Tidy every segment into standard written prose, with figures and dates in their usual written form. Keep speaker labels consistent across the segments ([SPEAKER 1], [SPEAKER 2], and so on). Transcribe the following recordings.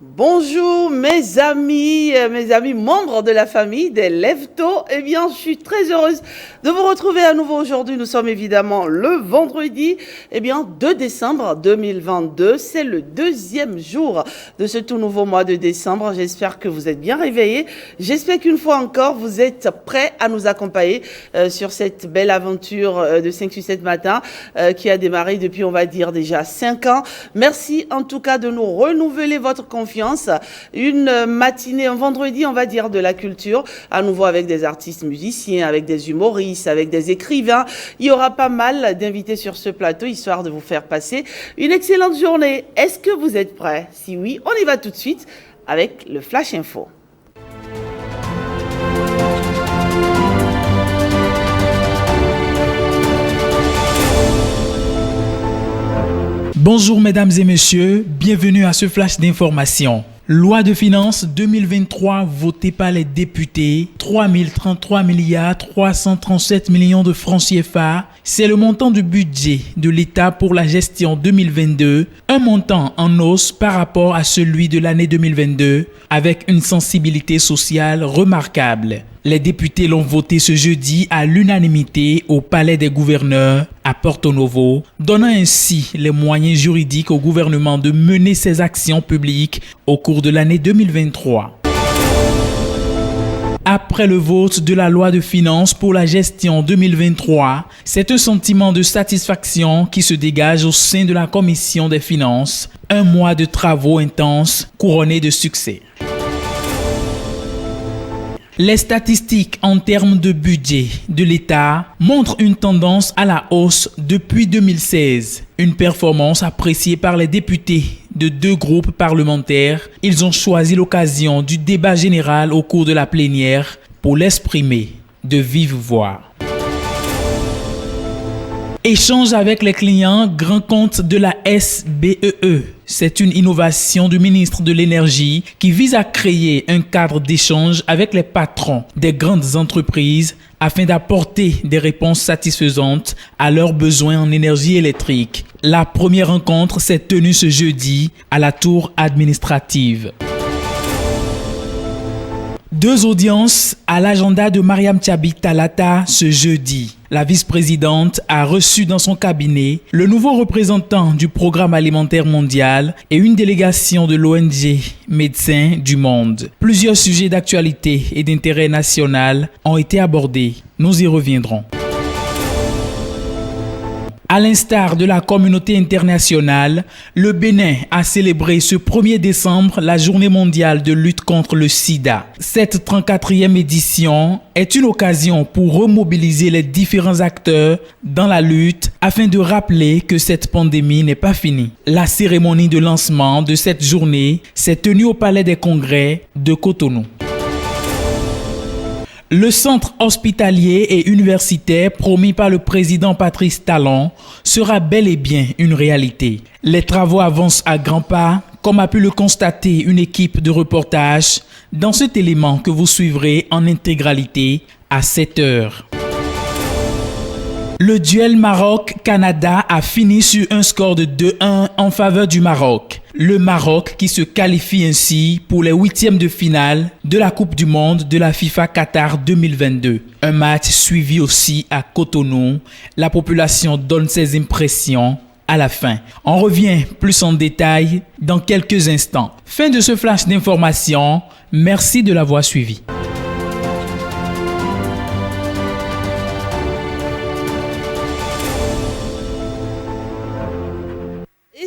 [SPEAKER 1] Bonjour mes amis membres de la famille des Lève-Tôt. Eh bien, je suis très heureuse de vous retrouver à nouveau aujourd'hui. Nous sommes évidemment le vendredi, 2 décembre 2022. C'est le deuxième jour de ce tout nouveau mois de décembre. J'espère que vous êtes bien réveillés. J'espère qu'une fois encore, vous êtes prêts à nous accompagner sur cette belle aventure de 5-7 matin qui a démarré depuis, on va dire, déjà 5 ans. Merci en tout cas de nous renouveler votre confiance. Une matinée, un vendredi, on va dire, de la culture, à nouveau avec des artistes musiciens, avec des humoristes, avec des écrivains. Il y aura pas mal d'invités sur ce plateau, histoire de vous faire passer une excellente journée. Est-ce que vous êtes prêts? Si oui, on y va tout de suite avec le Flash Info.
[SPEAKER 2] Bonjour mesdames et messieurs, bienvenue à ce flash d'information. Loi de finances 2023 votée par les députés, 3033 milliards 337 millions de francs CFA, c'est le montant du budget de l'État pour la gestion 2022, un montant en hausse par rapport à celui de l'année 2022, avec une sensibilité sociale remarquable. Les députés l'ont voté ce jeudi à l'unanimité au Palais des Gouverneurs à Porto Novo, donnant ainsi les moyens juridiques au gouvernement de mener ses actions publiques au cours de l'année 2023. Après le vote de la loi de finances pour la gestion 2023, c'est un sentiment de satisfaction qui se dégage au sein de la commission des finances, un mois de travaux intenses couronnés de succès. Les statistiques en termes de budget de l'État montrent une tendance à la hausse depuis 2016. Une performance appréciée par les députés de deux groupes parlementaires. Ils ont choisi l'occasion du débat général au cours de la plénière pour l'exprimer de vive voix. Échange avec les clients, grand compte de la SBEE. C'est une innovation du ministre de l'Énergie qui vise à créer un cadre d'échange avec les patrons des grandes entreprises afin d'apporter des réponses satisfaisantes à leurs besoins en énergie électrique. La première rencontre s'est tenue ce jeudi à la tour administrative. 2 audiences à l'agenda de Mariam Tchabi Talata ce jeudi. La vice-présidente a reçu dans son cabinet le nouveau représentant du Programme alimentaire mondial et une délégation de l'ONG Médecins du Monde. Plusieurs sujets d'actualité et d'intérêt national ont été abordés. Nous y reviendrons. À l'instar de la communauté internationale, le Bénin a célébré ce 1er décembre la Journée mondiale de lutte contre le sida. Cette 34e édition est une occasion pour remobiliser les différents acteurs dans la lutte afin de rappeler que cette pandémie n'est pas finie. La cérémonie de lancement de cette journée s'est tenue au Palais des Congrès de Cotonou. Le centre hospitalier et universitaire promis par le président Patrice Talon sera bel et bien une réalité. Les travaux avancent à grands pas, comme a pu le constater une équipe de reportage dans cet élément que vous suivrez en intégralité à 7 heures. Le duel Maroc-Canada a fini sur un score de 2-1 en faveur du Maroc. Le Maroc qui se qualifie ainsi pour les 8e de finale de la Coupe du Monde de la FIFA Qatar 2022. Un match suivi aussi à Cotonou. La population donne ses impressions à la fin. On revient plus en détail dans quelques instants. Fin de ce flash d'information. Merci de l'avoir suivi.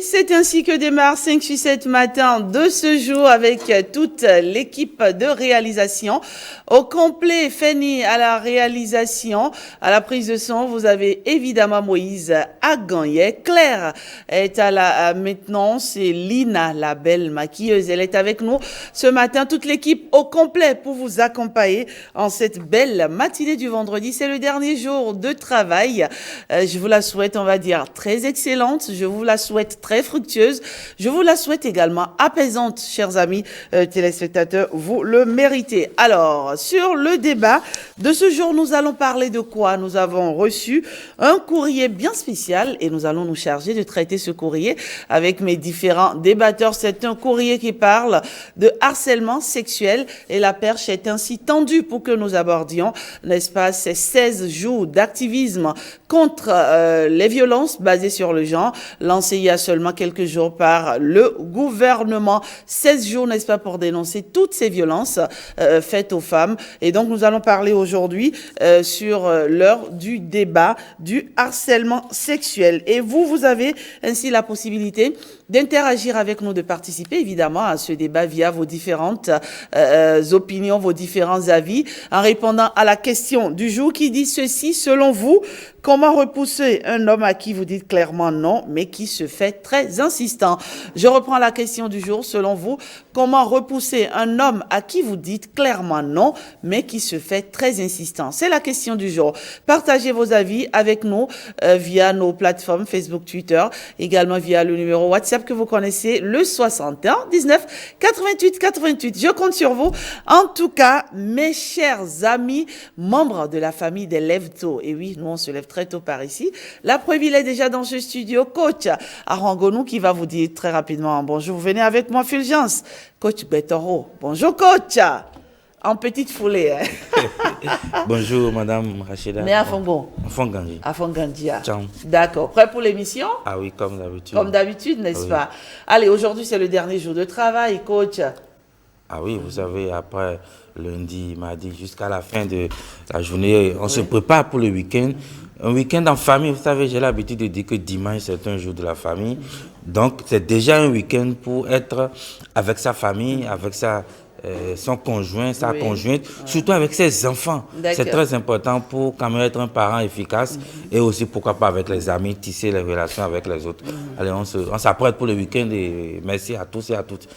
[SPEAKER 1] C'est ainsi que démarre 5-7 matin de ce jour avec toute l'équipe de réalisation. Au complet, Fanny à la réalisation, à la prise de son, vous avez évidemment Moïse Aganyé. Claire est à la maintenance et Lina, la belle maquilleuse, elle est avec nous ce matin. Toute l'équipe au complet pour vous accompagner en cette belle matinée du vendredi. C'est le dernier jour de travail. Je vous la souhaite, on va dire, très excellente. Je vous la souhaite très fructueuse. Je vous la souhaite également apaisante, chers amis téléspectateurs. Vous le méritez. Alors, sur le débat de ce jour, nous allons parler de quoi? Nous avons reçu un courrier bien spécial et nous allons nous charger de traiter ce courrier avec mes différents débatteurs. C'est un courrier qui parle de harcèlement sexuel et la perche est ainsi tendue pour que nous abordions, n'est-ce pas, ces 16 jours d'activisme contre les violences basées sur le genre, lancés il y a seulement quelques jours par le gouvernement. 16 jours, n'est-ce pas, pour dénoncer toutes ces violences faites aux femmes. Et donc, nous allons parler aujourd'hui sur l'heure du débat du harcèlement sexuel. Et vous avez ainsi la possibilité d'interagir avec nous, de participer évidemment à ce débat via vos différentes opinions, vos différents avis, en répondant à la question du jour qui dit ceci: selon vous, comment repousser un homme à qui vous dites clairement non, mais qui se fait très insistant? Je reprends la question du jour. Selon vous, comment repousser un homme à qui vous dites clairement non, mais qui se fait très insistant? C'est la question du jour. Partagez vos avis avec nous via nos plateformes Facebook, Twitter, également via le numéro WhatsApp que vous connaissez, le 61 19 88 88. Je compte sur vous. En tout cas, mes chers amis, membres de la famille des Lève-Tôt. Et oui, nous on se lève très tôt par ici. La preuve, il est déjà dans ce studio, coach Arangonou, qui va vous dire très rapidement bonjour. Venez avec moi, Fulgence. Coach Betoro. Bonjour, coach. En petite foulée.
[SPEAKER 3] Bonjour, madame Rachida.
[SPEAKER 1] Mais à Fongon.
[SPEAKER 3] À Fonganji.
[SPEAKER 1] À Fonganji.
[SPEAKER 3] Ciao.
[SPEAKER 1] D'accord. Prêt pour l'émission?
[SPEAKER 3] Ah oui, comme d'habitude.
[SPEAKER 1] Comme d'habitude, n'est-ce
[SPEAKER 3] Oui.
[SPEAKER 1] pas? Allez, aujourd'hui, c'est le dernier jour de travail, coach.
[SPEAKER 3] Ah oui, vous savez, après lundi, mardi, jusqu'à la fin de la journée, on se prépare pour le week-end. Un week-end en famille, vous savez, j'ai l'habitude de dire que dimanche, c'est un jour de la famille. Donc, c'est déjà un week-end pour être avec sa famille, avec son conjoint, sa
[SPEAKER 1] Oui.
[SPEAKER 3] conjointe, surtout avec ses enfants.
[SPEAKER 1] D'accord.
[SPEAKER 3] C'est très important pour quand même être un parent efficace et aussi, pourquoi pas, avec les amis, tisser les relations avec les autres. Allez, on s'apprête pour le week-end et merci à tous et à toutes.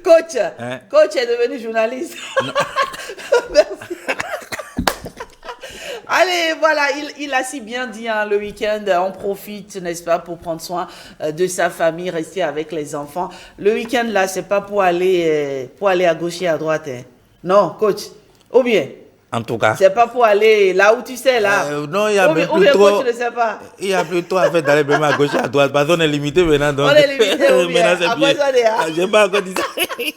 [SPEAKER 1] Coach,
[SPEAKER 3] Hein?
[SPEAKER 1] coach est devenu journaliste. Merci. Allez, voilà, il a si bien dit, hein, le week-end, on profite, n'est-ce pas, pour prendre soin de sa famille, rester avec les enfants. Le week-end, là, c'est pas pour aller à gauche et à droite. Hein. Non, coach. Ou bien,
[SPEAKER 3] En tout cas,
[SPEAKER 1] c'est pas pour aller là où tu sais, là.
[SPEAKER 3] non, il y a
[SPEAKER 1] ou bien,
[SPEAKER 3] même
[SPEAKER 1] ou bien,
[SPEAKER 3] plutôt,
[SPEAKER 1] coach, tu ne sais pas.
[SPEAKER 3] il y a plutôt à faire d'aller vraiment à gauche et à droite, parce qu'on est limité maintenant. Donc,
[SPEAKER 1] On est limité, ou bien,
[SPEAKER 3] maintenant, c'est
[SPEAKER 1] après
[SPEAKER 3] bien.
[SPEAKER 1] ça, les gars.
[SPEAKER 3] Ah, j'ai pas encore dit ça.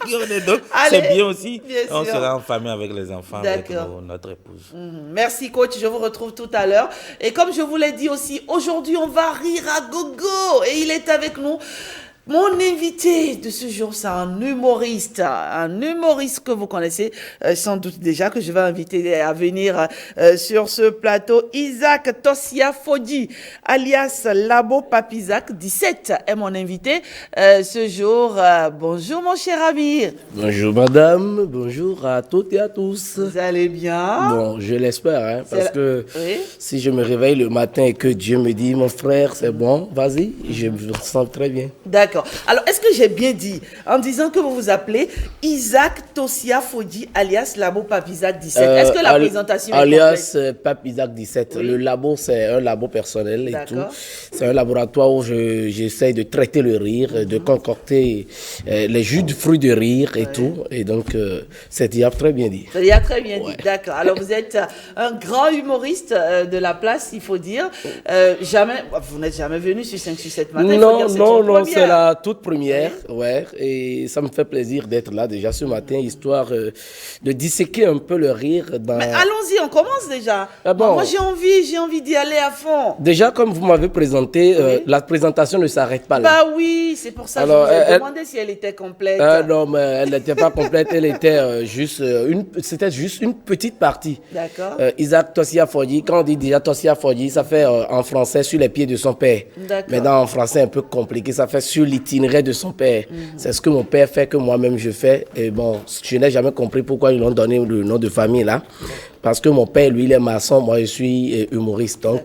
[SPEAKER 3] On est donc,
[SPEAKER 1] Allez,
[SPEAKER 3] c'est bien aussi.
[SPEAKER 1] bien
[SPEAKER 3] On
[SPEAKER 1] sûr.
[SPEAKER 3] sera en famille avec les enfants, avec
[SPEAKER 1] D'accord.
[SPEAKER 3] notre épouse.
[SPEAKER 1] Merci coach, je vous retrouve tout à l'heure. Et comme je vous l'ai dit aussi, aujourd'hui on va rire à gogo. Et il est avec nous. Mon invité de ce jour, c'est un humoriste que vous connaissez sans doute déjà, que je vais inviter à venir sur ce plateau. Isaac Tosia Fodi, alias Labo Papizak, 17, est mon invité ce jour. Bonjour mon cher ami.
[SPEAKER 4] Bonjour madame, bonjour à toutes et à tous.
[SPEAKER 1] Vous allez bien?
[SPEAKER 4] Bon, je l'espère, hein, parce que
[SPEAKER 1] Oui.
[SPEAKER 4] si je me réveille le matin et que Dieu me dit, mon frère, c'est bon, vas-y, je me sens très bien.
[SPEAKER 1] D'accord. Alors, est-ce que j'ai bien dit en disant que vous vous appelez Isaac Tosia Fodi, alias Labo Papizak 17? Est-ce que la présentation est
[SPEAKER 4] alias
[SPEAKER 1] complète?
[SPEAKER 4] Pape Isaac 17.
[SPEAKER 1] Oui.
[SPEAKER 4] Le labo, c'est un labo personnel et
[SPEAKER 1] D'accord.
[SPEAKER 4] tout. C'est un laboratoire où j'essaye de traiter le rire, de concocter les jus de fruits de rire et tout. Et donc, c'est déjà très bien dit.
[SPEAKER 1] Il y a très bien dit. D'accord. Alors, vous êtes un grand humoriste de la place, il faut dire. Vous n'êtes jamais venu sur 5 sur 7 matin. Il faut dire, c'est une
[SPEAKER 4] Non,
[SPEAKER 1] première.
[SPEAKER 4] c'est la toute première, ouais, et ça me fait plaisir d'être là déjà ce matin, histoire de disséquer un peu le rire dans...
[SPEAKER 1] Mais allons-y, on commence déjà.
[SPEAKER 4] Ah bon?
[SPEAKER 1] Moi, j'ai envie d'y aller à fond.
[SPEAKER 4] Déjà, comme vous m'avez présenté,
[SPEAKER 1] Oui.
[SPEAKER 4] la présentation ne s'arrête pas là.
[SPEAKER 1] Bah oui, c'est pour ça que
[SPEAKER 4] Alors,
[SPEAKER 1] je vous ai
[SPEAKER 4] elle-
[SPEAKER 1] demandé si elle était complète.
[SPEAKER 4] Non, mais elle n'était pas complète, elle était c'était juste une petite partie.
[SPEAKER 1] D'accord.
[SPEAKER 4] Isaac Tosia Fodi, quand on dit déjà Tosia Fodi, ça fait en français sur les pieds de son père.
[SPEAKER 1] D'accord.
[SPEAKER 4] Maintenant, en français un peu compliqué, ça fait sur l'itinéraire de son père. C'est ce que mon père fait, que moi-même je fais. Et bon, je n'ai jamais compris pourquoi ils l'ont donné le nom de famille là. Parce que mon père, lui, il est maçon, moi je suis humoriste. Donc,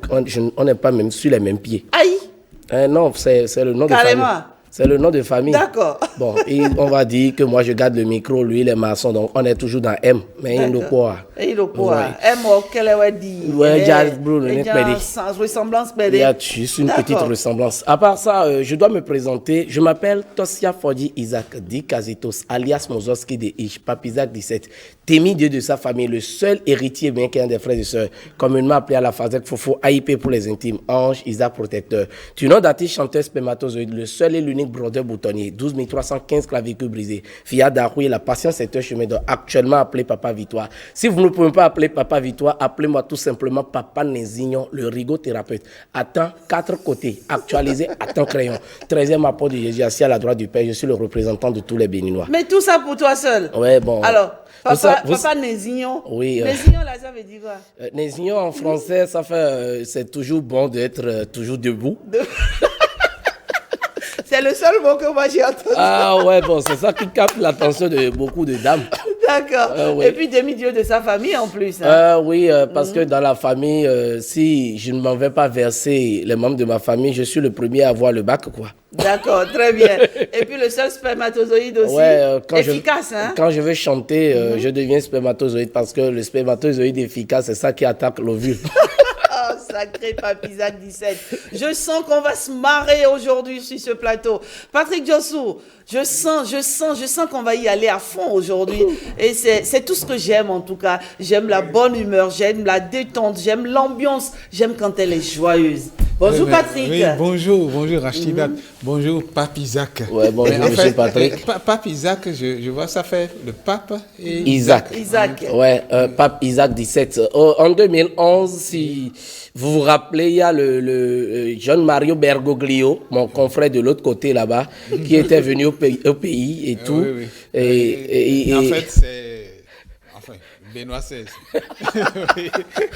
[SPEAKER 4] on n'est pas même sur les mêmes pieds.
[SPEAKER 1] Aïe,
[SPEAKER 4] Non, c'est le nom de famille.
[SPEAKER 1] carrément.
[SPEAKER 4] C'est le nom de famille.
[SPEAKER 1] D'accord.
[SPEAKER 4] Bon, et on va dire que moi je garde le micro, lui il est maçon, donc on est toujours dans M. Mais il nous quoi?
[SPEAKER 1] Et il quoi? M, quelle est dit?
[SPEAKER 4] Ouais, Bruno,
[SPEAKER 1] il y a une ressemblance.
[SPEAKER 4] Il y a juste une petite ressemblance. À part ça, je dois me présenter. Je m'appelle Tosia Fodji Isaac Di Kazitos, alias Mozoski de Ish, Pape Isaac 17. Témi Dieu de sa famille, le seul héritier bien qu'un des frères et sœurs, communément appelé à la Fazette Fofo, AIP pour les intimes, Ange Isaac Protecteur. Tu nom d'artiste chanteur spermatozoïde, le seul et l'unique brodeur boutonnier, 12 315 clavicules brisées. Fia Daroui, la patience est un chemin d'or, actuellement appelé Papa Victoire. Si vous ne pouvez pas appeler Papa Victoire, appelez-moi tout simplement Papa Nézignon, le rigothérapeute. Attends, 4 côtés, actualisé, attends crayon. 13e apport de Jésus assis à la droite du Père, je suis le représentant de tous les Béninois.
[SPEAKER 1] Mais tout ça pour toi seul?
[SPEAKER 4] Ouais, bon.
[SPEAKER 1] Alors, Papa Nézignon.
[SPEAKER 4] Oui.
[SPEAKER 1] Nézignon, là, ça veut dire quoi?
[SPEAKER 4] Nézignon en français, ça fait, c'est toujours bon d'être toujours debout.
[SPEAKER 1] C'est le seul mot que moi j'ai entendu.
[SPEAKER 4] Ah ouais, bon, c'est ça qui capte l'attention de beaucoup de dames.
[SPEAKER 1] D'accord. Oui. Et puis demi-dieu de sa famille en plus.
[SPEAKER 4] Oui, parce que dans la famille, si je ne m'en vais pas verser les membres de ma famille, je suis le premier à avoir le bac, quoi.
[SPEAKER 1] D'accord, très bien. Et puis le seul spermatozoïde aussi, efficace.
[SPEAKER 4] Quand je veux chanter, je deviens spermatozoïde parce que le spermatozoïde efficace, c'est ça qui attaque l'ovule.
[SPEAKER 1] Oh, sacré Pape Isaac 17. Je sens qu'on va se marrer aujourd'hui sur ce plateau. Patrick Diossou, je sens qu'on va y aller à fond aujourd'hui. Et c'est tout ce que j'aime en tout cas. J'aime la bonne humeur, j'aime la détente, j'aime l'ambiance, j'aime quand elle est joyeuse. Bonjour Patrick.
[SPEAKER 5] Oui, bonjour Rachidat. Bonjour Pape Isaac.
[SPEAKER 4] Ouais, bonjour monsieur Patrick.
[SPEAKER 5] Pape Isaac, je vois ça fait le pape et
[SPEAKER 4] Isaac. Ouais, Pape Isaac 17. En 2011, si vous vous rappelez, il y a le John Mario Bergoglio, mon confrère de l'autre côté là-bas, qui était venu au pays et tout.
[SPEAKER 5] Oui. Et en fait, c'est... Enfin, Benoît XVI.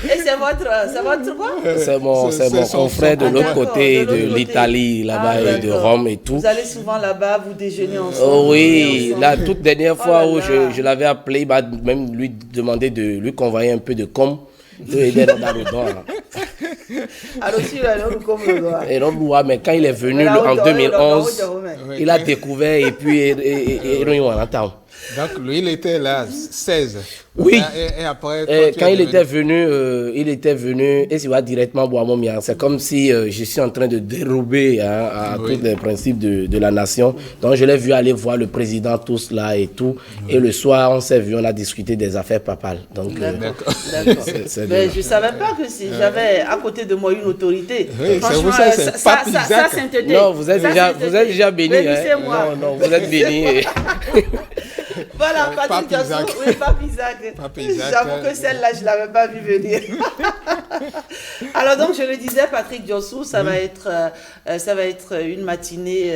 [SPEAKER 1] Et c'est votre quoi?
[SPEAKER 4] C'est mon confrère de l'autre côté de l'Italie, là-bas, et de Rome et tout.
[SPEAKER 1] Vous allez souvent là-bas, vous déjeunez ensemble?
[SPEAKER 4] Oh oui, la toute dernière fois où je l'avais appelé, il m'a même lui demandé de lui convoyer un peu de com. Et mais quand il est venu en 2011, il a découvert et puis
[SPEAKER 5] donc lui il était là 16.
[SPEAKER 4] Oui.
[SPEAKER 5] Et après
[SPEAKER 4] quand il était venu et il va directement boire mon mien. C'est comme si je suis en train de dérober à tous les principes de la nation. Donc je l'ai vu aller voir le président tous là et tout. Et le soir on s'est vu, on a discuté des affaires papales. Donc
[SPEAKER 1] d'accord. Mais je savais pas que si j'avais à côté de moi une autorité.
[SPEAKER 5] Oui, franchement,
[SPEAKER 1] ça sainteté.
[SPEAKER 4] Non, vous êtes déjà béni. Non, vous êtes béni.
[SPEAKER 1] Voilà, Patrick Diossou, oui, Pape Isaac. J'avoue que celle-là, je ne l'avais pas vu venir. Alors donc, je le disais, Patrick Diossou, ça va être une matinée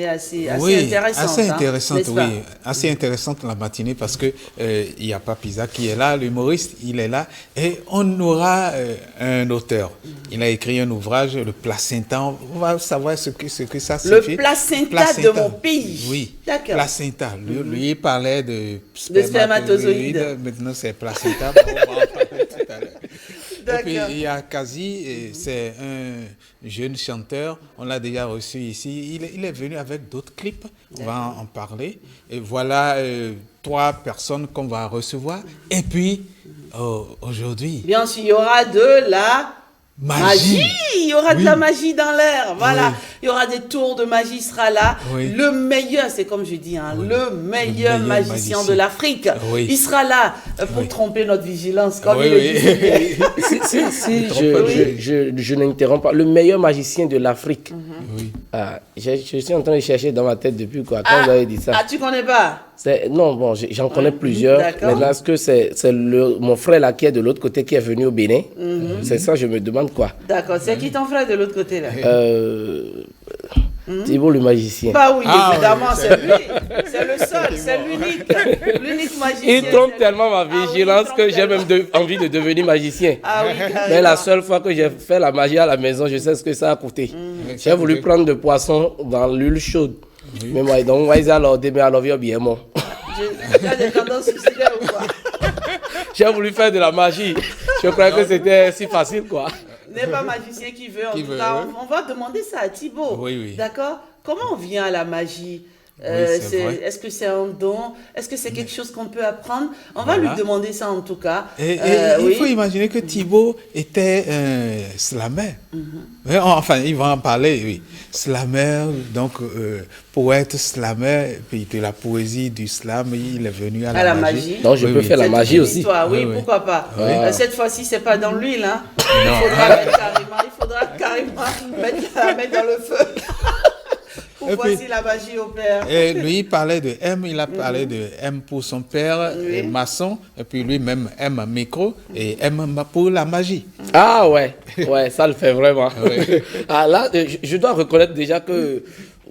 [SPEAKER 1] assez intéressante.
[SPEAKER 5] Assez intéressante,
[SPEAKER 1] oui.
[SPEAKER 5] Assez intéressante la matinée parce que il y a Pape Isaac qui est là, l'humoriste, il est là. Et on aura un auteur. Il a écrit un ouvrage, le placenta. On va savoir ce que ça signifie.
[SPEAKER 1] Le placenta de mon pays.
[SPEAKER 5] Oui.
[SPEAKER 1] D'accord.
[SPEAKER 5] Placenta. Lui, il parlait de
[SPEAKER 1] spermatozoïdes.
[SPEAKER 5] Maintenant, c'est placenta. On va en parler tout à l'heure. Et puis, il y a Kazi, c'est un jeune chanteur. On l'a déjà reçu ici. Il est venu avec d'autres clips. On va en parler. Et voilà 3 personnes qu'on va recevoir. Et puis, aujourd'hui...
[SPEAKER 1] Bien sûr, il y aura de la... Magie. Il y aura de la magie dans l'air, voilà. Il y aura des tours de magie, sera là. Le meilleur, c'est comme je dis, le meilleur magicien de l'Afrique. Il sera là pour tromper notre vigilance, comme il le dit.
[SPEAKER 4] Je n'interromps pas. Le meilleur magicien de l'Afrique. Je suis en train de chercher dans ma tête depuis quoi. Quand vous avez dit ça.
[SPEAKER 1] Ah, tu connais pas?
[SPEAKER 4] Non, bon, j'en connais plusieurs. Maintenant, est-ce que c'est mon frère là qui est de l'autre côté qui est venu au Bénin? C'est ça, je me demande quoi.
[SPEAKER 1] D'accord, c'est qui ton frère de l'autre côté là?
[SPEAKER 4] Thibault le magicien.
[SPEAKER 1] Bah oui, évidemment, c'est lui. C'est le seul, c'est l'unique magicien.
[SPEAKER 4] Il trompe tellement ma vigilance que j'ai même envie de devenir magicien.
[SPEAKER 1] Ah oui,
[SPEAKER 4] mais la seule fois que j'ai fait la magie à la maison, je sais ce que ça a coûté. J'ai voulu prendre de poisson dans l'huile chaude. Mais moi, donc, alors, bien bon.
[SPEAKER 1] Tu as des tendances suicidaires ou quoi?
[SPEAKER 4] J'ai voulu faire de la magie. Je croyais que c'était si facile, quoi.
[SPEAKER 1] N'est pas magicien qui veut, en tout cas. On va demander ça à Thibault.
[SPEAKER 5] Oui.
[SPEAKER 1] D'accord? comment on vient à la magie?
[SPEAKER 5] c'est vrai.
[SPEAKER 1] Est-ce que c'est un don? Est-ce que c'est quelque chose qu'on peut apprendre? On va lui demander ça en tout cas.
[SPEAKER 5] Et
[SPEAKER 1] oui.
[SPEAKER 5] il faut imaginer que Thibaut était un slammer. Ouais, enfin, il va en parler, oui. Slammer, donc poète, slammer, puis de la poésie, du slam, il est venu à la magie.
[SPEAKER 4] Donc je peux faire la magie aussi.
[SPEAKER 1] Histoire, oui,
[SPEAKER 5] Oui,
[SPEAKER 1] pourquoi pas. Cette fois-ci, c'est pas dans l'huile, hein.
[SPEAKER 5] Non.
[SPEAKER 1] Il faudra carrément mettre dans le feu. Pour voir si la magie opère.
[SPEAKER 5] Et lui, il parlait de M, il a parlé de M pour son père, maçon, et puis lui-même M micro, et M pour la magie.
[SPEAKER 4] Ah ouais, ça le fait vraiment. Ah là, je dois reconnaître déjà que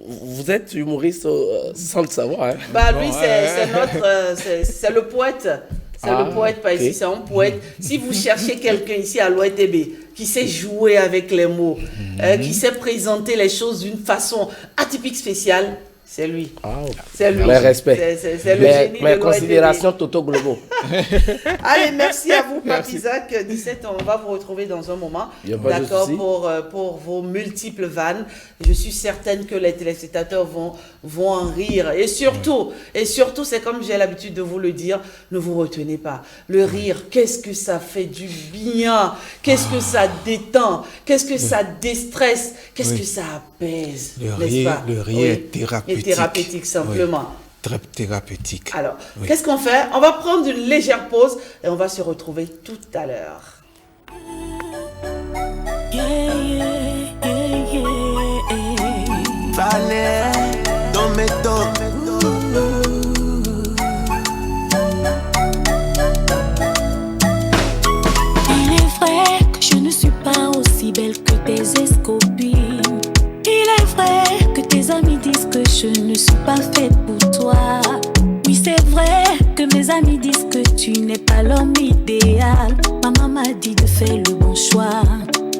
[SPEAKER 4] vous êtes humoriste sans le savoir. Hein.
[SPEAKER 1] Bah lui, c'est le poète. C'est le poète, pas ici, c'est un poète. Si vous cherchez quelqu'un ici à l'OETB qui sait jouer avec les mots, qui sait présenter les choses d'une façon atypique, spéciale, c'est lui. C'est lui.
[SPEAKER 4] Mes respects.
[SPEAKER 1] C'est le génie
[SPEAKER 4] mes
[SPEAKER 1] de
[SPEAKER 4] considérations Toto Globo.
[SPEAKER 1] Allez, merci à vous, Pape Isaac. 17, on va vous retrouver dans un moment. D'accord, pour vos multiples vannes. Je suis certaine que les téléspectateurs vont en rire. Et surtout, c'est comme j'ai l'habitude de vous le dire, ne vous retenez pas. Le rire, qu'est-ce que ça fait du bien? Qu'est-ce que ça détend? Qu'est-ce que ça déstresse? Qu'est-ce que ça apaise?
[SPEAKER 5] Le rire est thérapeutique.
[SPEAKER 1] Thérapeutique, simplement.
[SPEAKER 5] Très thérapeutique.
[SPEAKER 1] Alors, qu'est-ce qu'on fait? On va prendre une légère pause et on va se retrouver tout à l'heure.
[SPEAKER 6] Il est vrai que je ne suis pas aussi belle que tes escopines. Il est vrai que tes amis disent que je ne suis pas faite pour toi. Oui, c'est vrai que mes amis disent que tu n'es pas l'homme idéal. Maman m'a dit de faire le bon choix.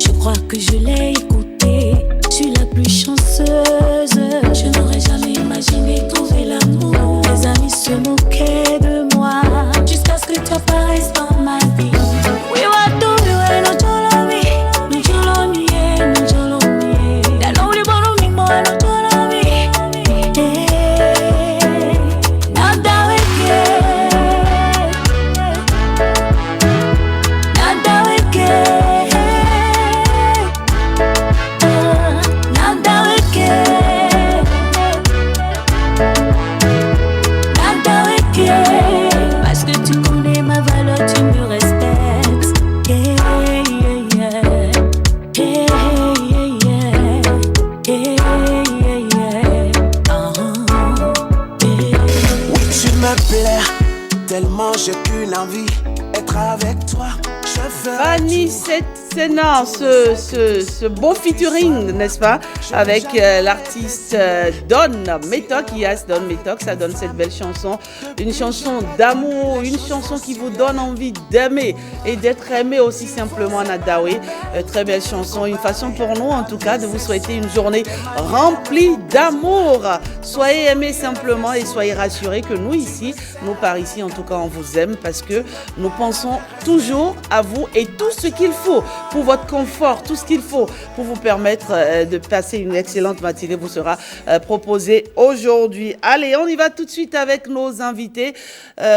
[SPEAKER 6] Je crois que je l'ai écouté. Je suis la plus chanceuse. Je n'aurais jamais imaginé trouver l'amour. Mes amis se moquaient de moi jusqu'à ce que tu apparaisses dans ma vie. We want to be where no jolomi, no jolomi, no jolomi. That only borrow me more, no jolomi. Nada weke, nada weke, nada weke, nada weke. Parce que tu connais ma valeur, tu me respectes.
[SPEAKER 7] Tu me plais tellement, j'ai qu'une envie, être avec toi. Je veux.
[SPEAKER 1] Vanny Sena, ce beau featuring, n'est-ce pas, avec l'artiste Don Metok, Don Metok, ça donne cette belle chanson, une chanson d'amour, une chanson qui vous donne envie d'aimer et d'être aimé aussi simplement, Nadawe. Très belle chanson, une façon pour nous en tout cas de vous souhaiter une journée remplie d'amour. Soyez aimés simplement et soyez rassurés que nous ici, nous par ici en tout cas, on vous aime parce que nous pensons toujours à vous et tout ce qu'il faut pour votre confort, tout ce qu'il faut pour vous permettre de passer une excellente matinée vous sera proposé aujourd'hui. Allez, on y va tout de suite avec nos invités.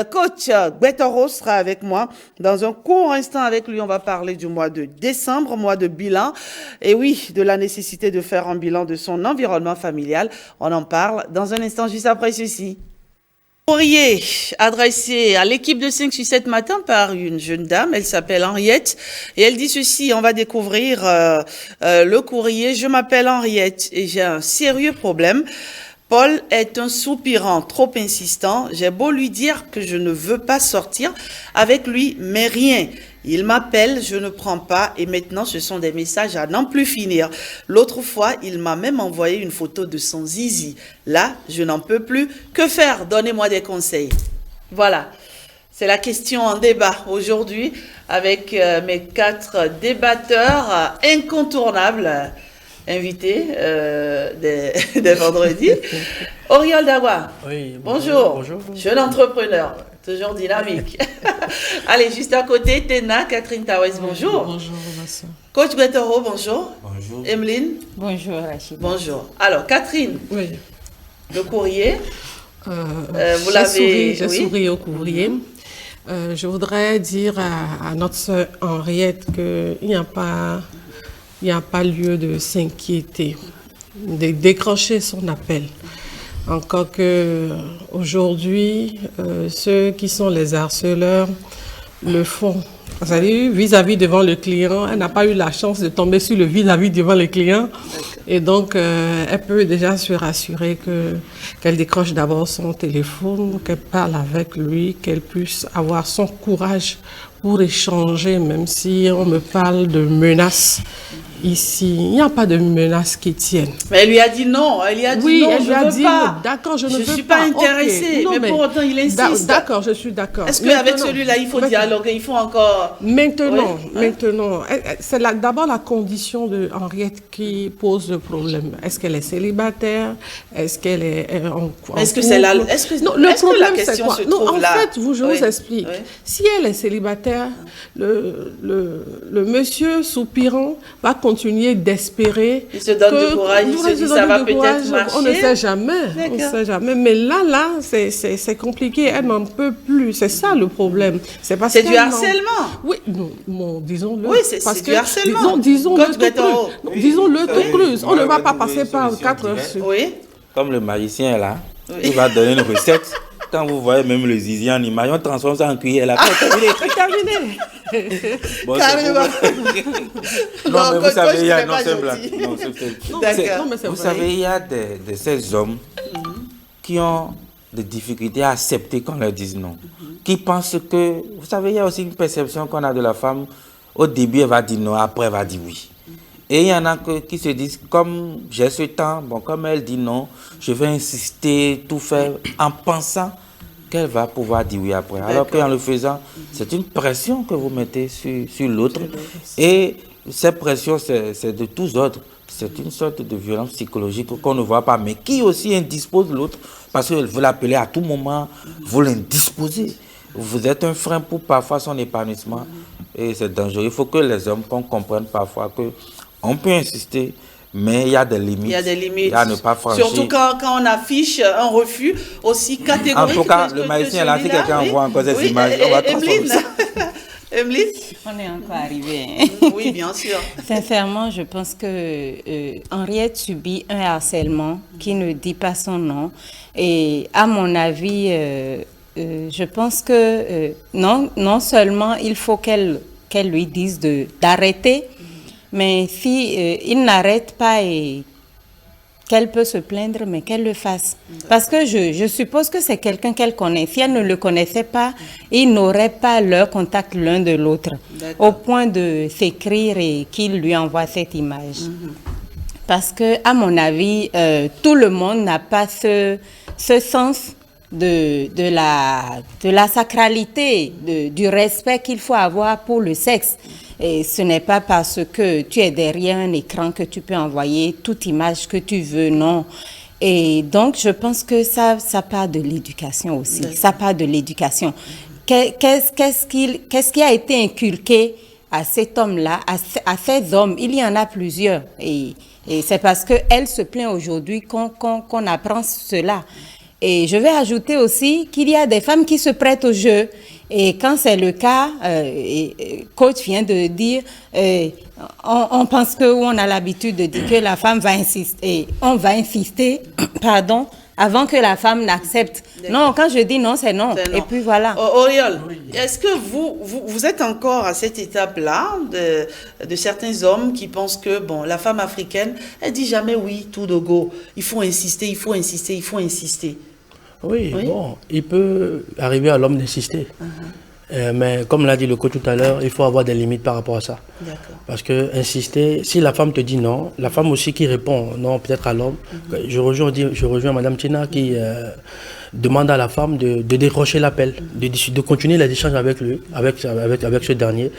[SPEAKER 1] Coach Guetoro sera avec moi. Dans un court instant avec lui, on va parler du mois de décembre, mois de bilan. Et oui, de la nécessité de faire un bilan de son environnement familial. On en parle dans un instant juste après ceci. Courrier adressé à l'équipe de 5-6-7 matin par une jeune dame, elle s'appelle Henriette et elle dit ceci, on va découvrir le courrier. Je m'appelle Henriette et j'ai un sérieux problème. Paul est un soupirant trop insistant. J'ai beau lui dire que je ne veux pas sortir avec lui, mais rien. Il m'appelle, je ne prends pas et maintenant ce sont des messages à n'en plus finir. L'autre fois, il m'a même envoyé une photo de son zizi. Là, je n'en peux plus. Que faire? Donnez-moi des conseils. Voilà, c'est la question en débat aujourd'hui avec mes 4 débatteurs incontournables. Invité des vendredis. Auriol Dawa.
[SPEAKER 8] Oui,
[SPEAKER 1] bonjour. Jeune entrepreneur, toujours dynamique. Allez, juste à côté, Tena, Catherine Tawes, bonjour.
[SPEAKER 8] Bonjour, Vincent.
[SPEAKER 1] Coach Guettero, bonjour.
[SPEAKER 3] Bonjour.
[SPEAKER 1] Emeline.
[SPEAKER 8] Bonjour Rachid.
[SPEAKER 1] Bonjour. Alors, Catherine,
[SPEAKER 9] Oui.
[SPEAKER 1] le courrier. Vous
[SPEAKER 9] J'ai
[SPEAKER 1] l'avez...
[SPEAKER 9] souri au courrier. Je voudrais dire à notre sœur Henriette qu'il n'y a pas lieu de s'inquiéter, de décrocher son appel. Encore que aujourd'hui, ceux qui sont les harceleurs le font. C'est-à-dire, vis-à-vis devant le client, elle n'a pas eu la chance de tomber sur le vis-à-vis devant le client. Et donc, elle peut déjà se rassurer qu'elle décroche d'abord son téléphone, qu'elle parle avec lui, qu'elle puisse avoir son courage pour échanger, même si on me parle de menaces. Ici, il n'y a pas de menaces qui tiennent.
[SPEAKER 1] Mais elle lui a dit non. Elle lui a dit
[SPEAKER 9] Oui,
[SPEAKER 1] non,
[SPEAKER 9] elle lui a dit
[SPEAKER 1] pas.
[SPEAKER 9] d'accord, je ne veux pas.
[SPEAKER 1] Je suis pas intéressée.
[SPEAKER 9] Okay. Non,
[SPEAKER 1] mais pour autant, il insiste.
[SPEAKER 9] D'accord, je suis d'accord.
[SPEAKER 1] Est-ce qu'avec celui-là, il faut dialoguer, il faut encore...
[SPEAKER 9] Maintenant,
[SPEAKER 1] Oui.
[SPEAKER 9] maintenant, c'est d'abord la condition de Henriette qui pose le problème. Est-ce qu'elle est célibataire? Est-ce qu'elle est en
[SPEAKER 1] Est-ce que c'est là...
[SPEAKER 9] couple?
[SPEAKER 1] Est-ce que,
[SPEAKER 9] Non, le
[SPEAKER 1] est-ce que
[SPEAKER 9] problème,
[SPEAKER 1] la
[SPEAKER 9] c'est
[SPEAKER 1] question
[SPEAKER 9] quoi?
[SPEAKER 1] se
[SPEAKER 9] Non,
[SPEAKER 1] trouve
[SPEAKER 9] en
[SPEAKER 1] là?
[SPEAKER 9] fait, je vous explique.
[SPEAKER 1] Oui.
[SPEAKER 9] Si elle est célibataire, le monsieur soupirant va continuer d'espérer.
[SPEAKER 1] Il se donne du courage, il se dit ça va peut-être marcher.
[SPEAKER 9] On ne sait jamais, on ne sait jamais. Mais là, c'est compliqué. Elle n'en peut plus. C'est ça le problème. C'est
[SPEAKER 1] du harcèlement.
[SPEAKER 9] Oui, non, disons-le.
[SPEAKER 1] Oui, c'est du harcèlement.
[SPEAKER 9] Disons-le
[SPEAKER 1] Coach
[SPEAKER 9] tout
[SPEAKER 1] Guettero.
[SPEAKER 9] cru. Disons-le tout cru. On ne va pas passer par
[SPEAKER 3] solution
[SPEAKER 9] 4 heures
[SPEAKER 3] directe.
[SPEAKER 9] sur.
[SPEAKER 1] Oui.
[SPEAKER 3] Comme le magicien là, il va donner une recette. Quand vous voyez même le zizi en image, on transforme ça en cuillère. Là,
[SPEAKER 9] C'est terminé.
[SPEAKER 3] Bon,
[SPEAKER 1] Carrément.
[SPEAKER 3] non, mais vous
[SPEAKER 1] coach,
[SPEAKER 3] savez, il y a...
[SPEAKER 1] c'est
[SPEAKER 3] Non,
[SPEAKER 1] pas
[SPEAKER 3] c'est
[SPEAKER 1] gentil.
[SPEAKER 3] blague. Non,
[SPEAKER 1] D'accord.
[SPEAKER 9] Non, mais c'est
[SPEAKER 3] Vous
[SPEAKER 9] vrai.
[SPEAKER 3] savez, il y a de ces hommes qui ont des difficultés à accepter qu'on leur dise non. Qui pensent que... Vous savez, il y a aussi une perception qu'on a de la femme. Au début, elle va dire non, après, elle va dire oui. Et il y en a qui se disent, comme j'ai ce temps, bon, comme elle dit non, je vais insister, tout faire, en pensant qu'elle va pouvoir dire oui après. Alors qu'en le faisant, c'est une pression que vous mettez sur l'autre. Et cette pression, c'est de tous ordres. C'est une sorte de violence psychologique qu'on ne voit pas, mais qui aussi indispose l'autre, parce qu'elle veut l'appeler à tout moment, vous l'indisposez. Vous êtes un frein pour parfois son épanouissement, et c'est dangereux. Il faut que les hommes comprennent parfois que on peut insister, mais il y a des limites. Il
[SPEAKER 1] y a des limites.
[SPEAKER 3] À ne pas franchir.
[SPEAKER 1] Surtout quand on affiche un refus aussi catégorique.
[SPEAKER 3] En tout cas,
[SPEAKER 1] que
[SPEAKER 3] le magicien là, si
[SPEAKER 1] celui-là,
[SPEAKER 3] quelqu'un
[SPEAKER 1] oui.
[SPEAKER 3] voit encore ces
[SPEAKER 1] Oui,
[SPEAKER 3] images, on va transformer
[SPEAKER 1] Emeline.
[SPEAKER 3] ça.
[SPEAKER 1] Emeline.
[SPEAKER 8] On est encore arrivé.
[SPEAKER 1] Oui, bien sûr.
[SPEAKER 8] Sincèrement, je pense que Henriette subit un harcèlement qui ne dit pas son nom. Et à mon avis, je pense que non seulement il faut qu'elle lui dise d'arrêter, mais si il n'arrête pas et qu'elle peut se plaindre, mais qu'elle le fasse. Parce que je suppose que c'est quelqu'un qu'elle connaît. Si elle ne le connaissait pas, ils n'auraient pas leur contact l'un de l'autre, au point de s'écrire et qu'il lui envoie cette image. Parce que, à mon avis, tout le monde n'a pas ce sens de la sacralité, du respect qu'il faut avoir pour le sexe. Et ce n'est pas parce que tu es derrière un écran que tu peux envoyer toute image que tu veux, non. Et donc, je pense que ça part de l'éducation aussi. Ça part de l'éducation. Qu'est-ce qui a été inculqué à cet homme-là, à ces hommes? Il y en a plusieurs. Et c'est parce qu'elle se plaint aujourd'hui qu'on apprend cela. Et je vais ajouter aussi qu'il y a des femmes qui se prêtent au jeu. Et quand c'est le cas, coach vient de dire, on pense qu'on a l'habitude de dire que la femme va insister. On va insister, pardon, avant que la femme n'accepte. Non, quand je dis non, c'est non. Et puis voilà.
[SPEAKER 1] Oriol, est-ce que vous êtes encore à cette étape-là de certains hommes qui pensent que, bon, la femme africaine, elle dit jamais oui, tout de go. Il faut insister, il faut insister, il faut insister.
[SPEAKER 10] Oui, bon, il peut arriver à l'homme d'insister. Mais comme l'a dit le coach tout à l'heure, il faut avoir des limites par rapport à ça. Parce que insister, si la femme te dit non, la femme aussi qui répond non peut-être à l'homme. Je rejoins Madame Tina qui demande à la femme de décrocher l'appel, de continuer les échanges avec lui, avec ce dernier,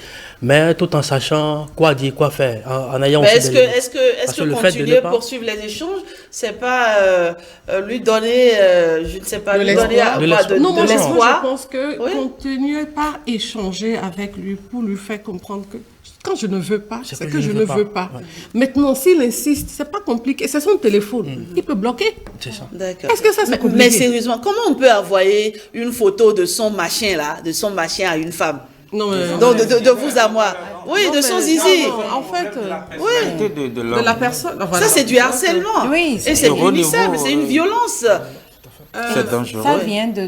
[SPEAKER 10] mais tout en sachant quoi dire, quoi faire, en ayant aussi
[SPEAKER 1] est-ce que continuer, poursuivre les échanges, c'est pas lui donner, je ne sais pas, lui donner de l'espoir?
[SPEAKER 9] Je pense que continuer par échanger avec lui pour lui faire comprendre que quand je ne veux pas, c'est que je ne veux pas. Ouais. Maintenant, s'il insiste, c'est pas compliqué. C'est son téléphone. Il peut bloquer.
[SPEAKER 10] C'est ça.
[SPEAKER 1] D'accord.
[SPEAKER 9] Est-ce que ça, c'est compliqué?
[SPEAKER 1] Mais sérieusement, comment on peut envoyer une photo de son machin là, de son machin à une femme?
[SPEAKER 9] Non, mais...
[SPEAKER 1] Donc, de vous à moi. Oui,
[SPEAKER 9] non,
[SPEAKER 1] de son zizi.
[SPEAKER 9] Non, en fait,
[SPEAKER 1] oui.
[SPEAKER 3] De
[SPEAKER 9] la personne. Voilà.
[SPEAKER 1] Ça, c'est du harcèlement.
[SPEAKER 8] Oui.
[SPEAKER 1] Et c'est punissable, c'est une violence.
[SPEAKER 3] C'est dangereux.
[SPEAKER 8] Ça vient de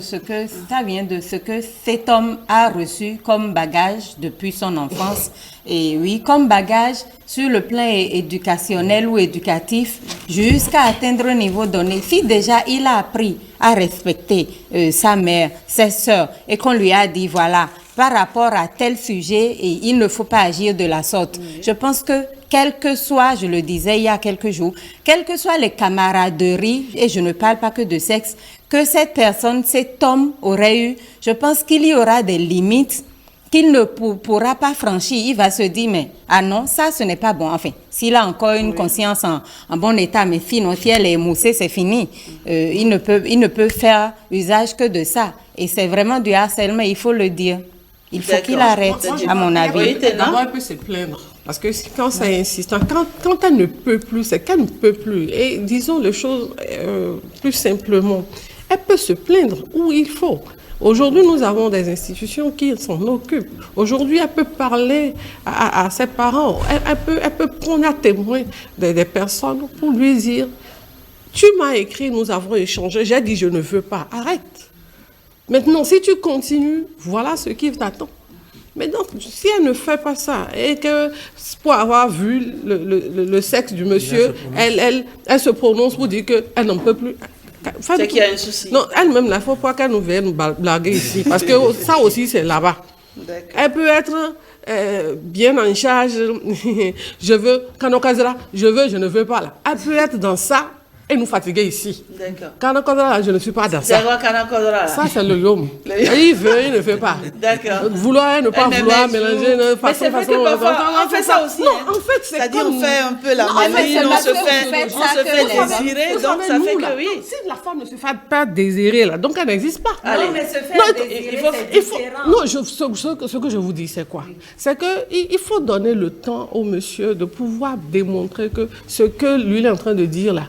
[SPEAKER 8] ce que cet homme a reçu comme bagage depuis son enfance. Et oui, comme bagage sur le plan éducationnel ou éducatif, jusqu'à atteindre un niveau donné. Si déjà il a appris à respecter sa mère, ses sœurs, et qu'on lui a dit, voilà, par rapport à tel sujet, et il ne faut pas agir de la sorte. Je pense que, quel que soit, je le disais il y a quelques jours, quelles que soient les camaraderies, et je ne parle pas que de sexe, que cette personne, cet homme aurait eu, je pense qu'il y aura des limites qu'il ne pourra pas franchir. Il va se dire, mais ah non, ça ce n'est pas bon. Enfin, s'il a encore une conscience en bon état, mais sinon, si elle est émoussée, c'est fini. Il ne peut faire usage que de ça. Et c'est vraiment du harcèlement, il faut le dire. Il faut qu'il arrête, à mon avis.
[SPEAKER 9] D'abord, elle peut se plaindre. Parce que quand ça est insistant, quand elle ne peut plus, c'est qu'elle ne peut plus. Et disons les choses plus simplement. Elle peut se plaindre où il faut. Aujourd'hui, nous avons des institutions qui s'en occupent. Aujourd'hui, elle peut parler à ses parents. Elle peut prendre à témoin des personnes pour lui dire « Tu m'as écrit, nous avons échangé, j'ai dit je ne veux pas. Arrête. Maintenant, si tu continues, voilà ce qui t'attend. » Mais donc, si elle ne fait pas ça, et que pour avoir vu le sexe du monsieur, elle se prononce pour dire qu'elle n'en peut plus.
[SPEAKER 1] C'est qu'il y a un souci.
[SPEAKER 9] Non, elle-même, il ne faut pas qu'elle nous vienne nous blaguer ici, parce que ça aussi, c'est là-bas. Elle peut être bien en charge, je veux, Kanokazara, je ne veux pas là. Elle peut être dans ça et nous fatiguer ici.
[SPEAKER 1] D'accord.
[SPEAKER 9] Kanokazara, je ne suis pas dans ça.
[SPEAKER 1] C'est quoi Kanokazara? Ça,
[SPEAKER 9] c'est le yom. Il veut, il ne fait pas.
[SPEAKER 1] D'accord.
[SPEAKER 9] Vouloir et ne pas vouloir, mélanger de
[SPEAKER 1] façon. Mais c'est vrai que parfois, on fait ça aussi.
[SPEAKER 9] Non, en fait, c'est
[SPEAKER 1] c'est-à-dire on fait un peu la méline, on se fait désirer, donc ça fait que oui.
[SPEAKER 9] Si la femme ne se fait pas désirer, là, donc elle n'existe pas.
[SPEAKER 8] Non, mais se faire désirer, c'est différent.
[SPEAKER 9] Non, ce que je vous dis, c'est quoi? C'est qu'il faut donner le temps au monsieur de pouvoir démontrer que ce que lui il est en train de dire là.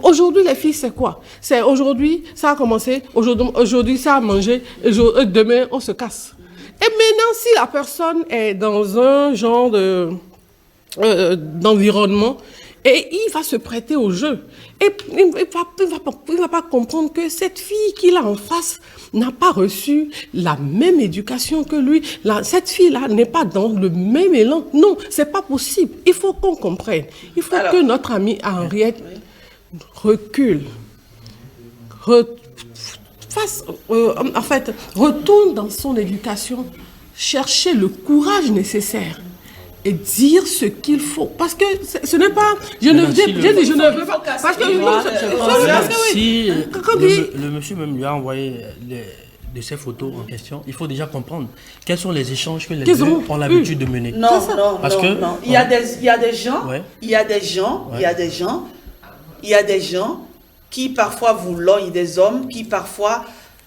[SPEAKER 9] Aujourd'hui, les filles, c'est quoi? C'est aujourd'hui, ça a commencé, aujourd'hui, ça a mangé, et demain, on se casse. Et maintenant, si la personne est dans un genre d'environnement, et il va se prêter au jeu. Et il ne va pas comprendre que cette fille qu'il a en face n'a pas reçu la même éducation que lui. Cette fille-là n'est pas dans le même élan. Non, c'est pas possible. Il faut qu'on comprenne. Il faut que notre amie Henriette recule. Retourne dans son éducation, chercher le courage nécessaire et dire ce qu'il faut. Parce que ce n'est pas... Je ne veux pas... Parce que...
[SPEAKER 10] Si le monsieur même lui a envoyé de ces photos en question, il faut déjà comprendre quels sont les échanges que les deux ont l'habitude de mener.
[SPEAKER 1] Non. Il y a des gens qui parfois vous lognent, des hommes qui parfois,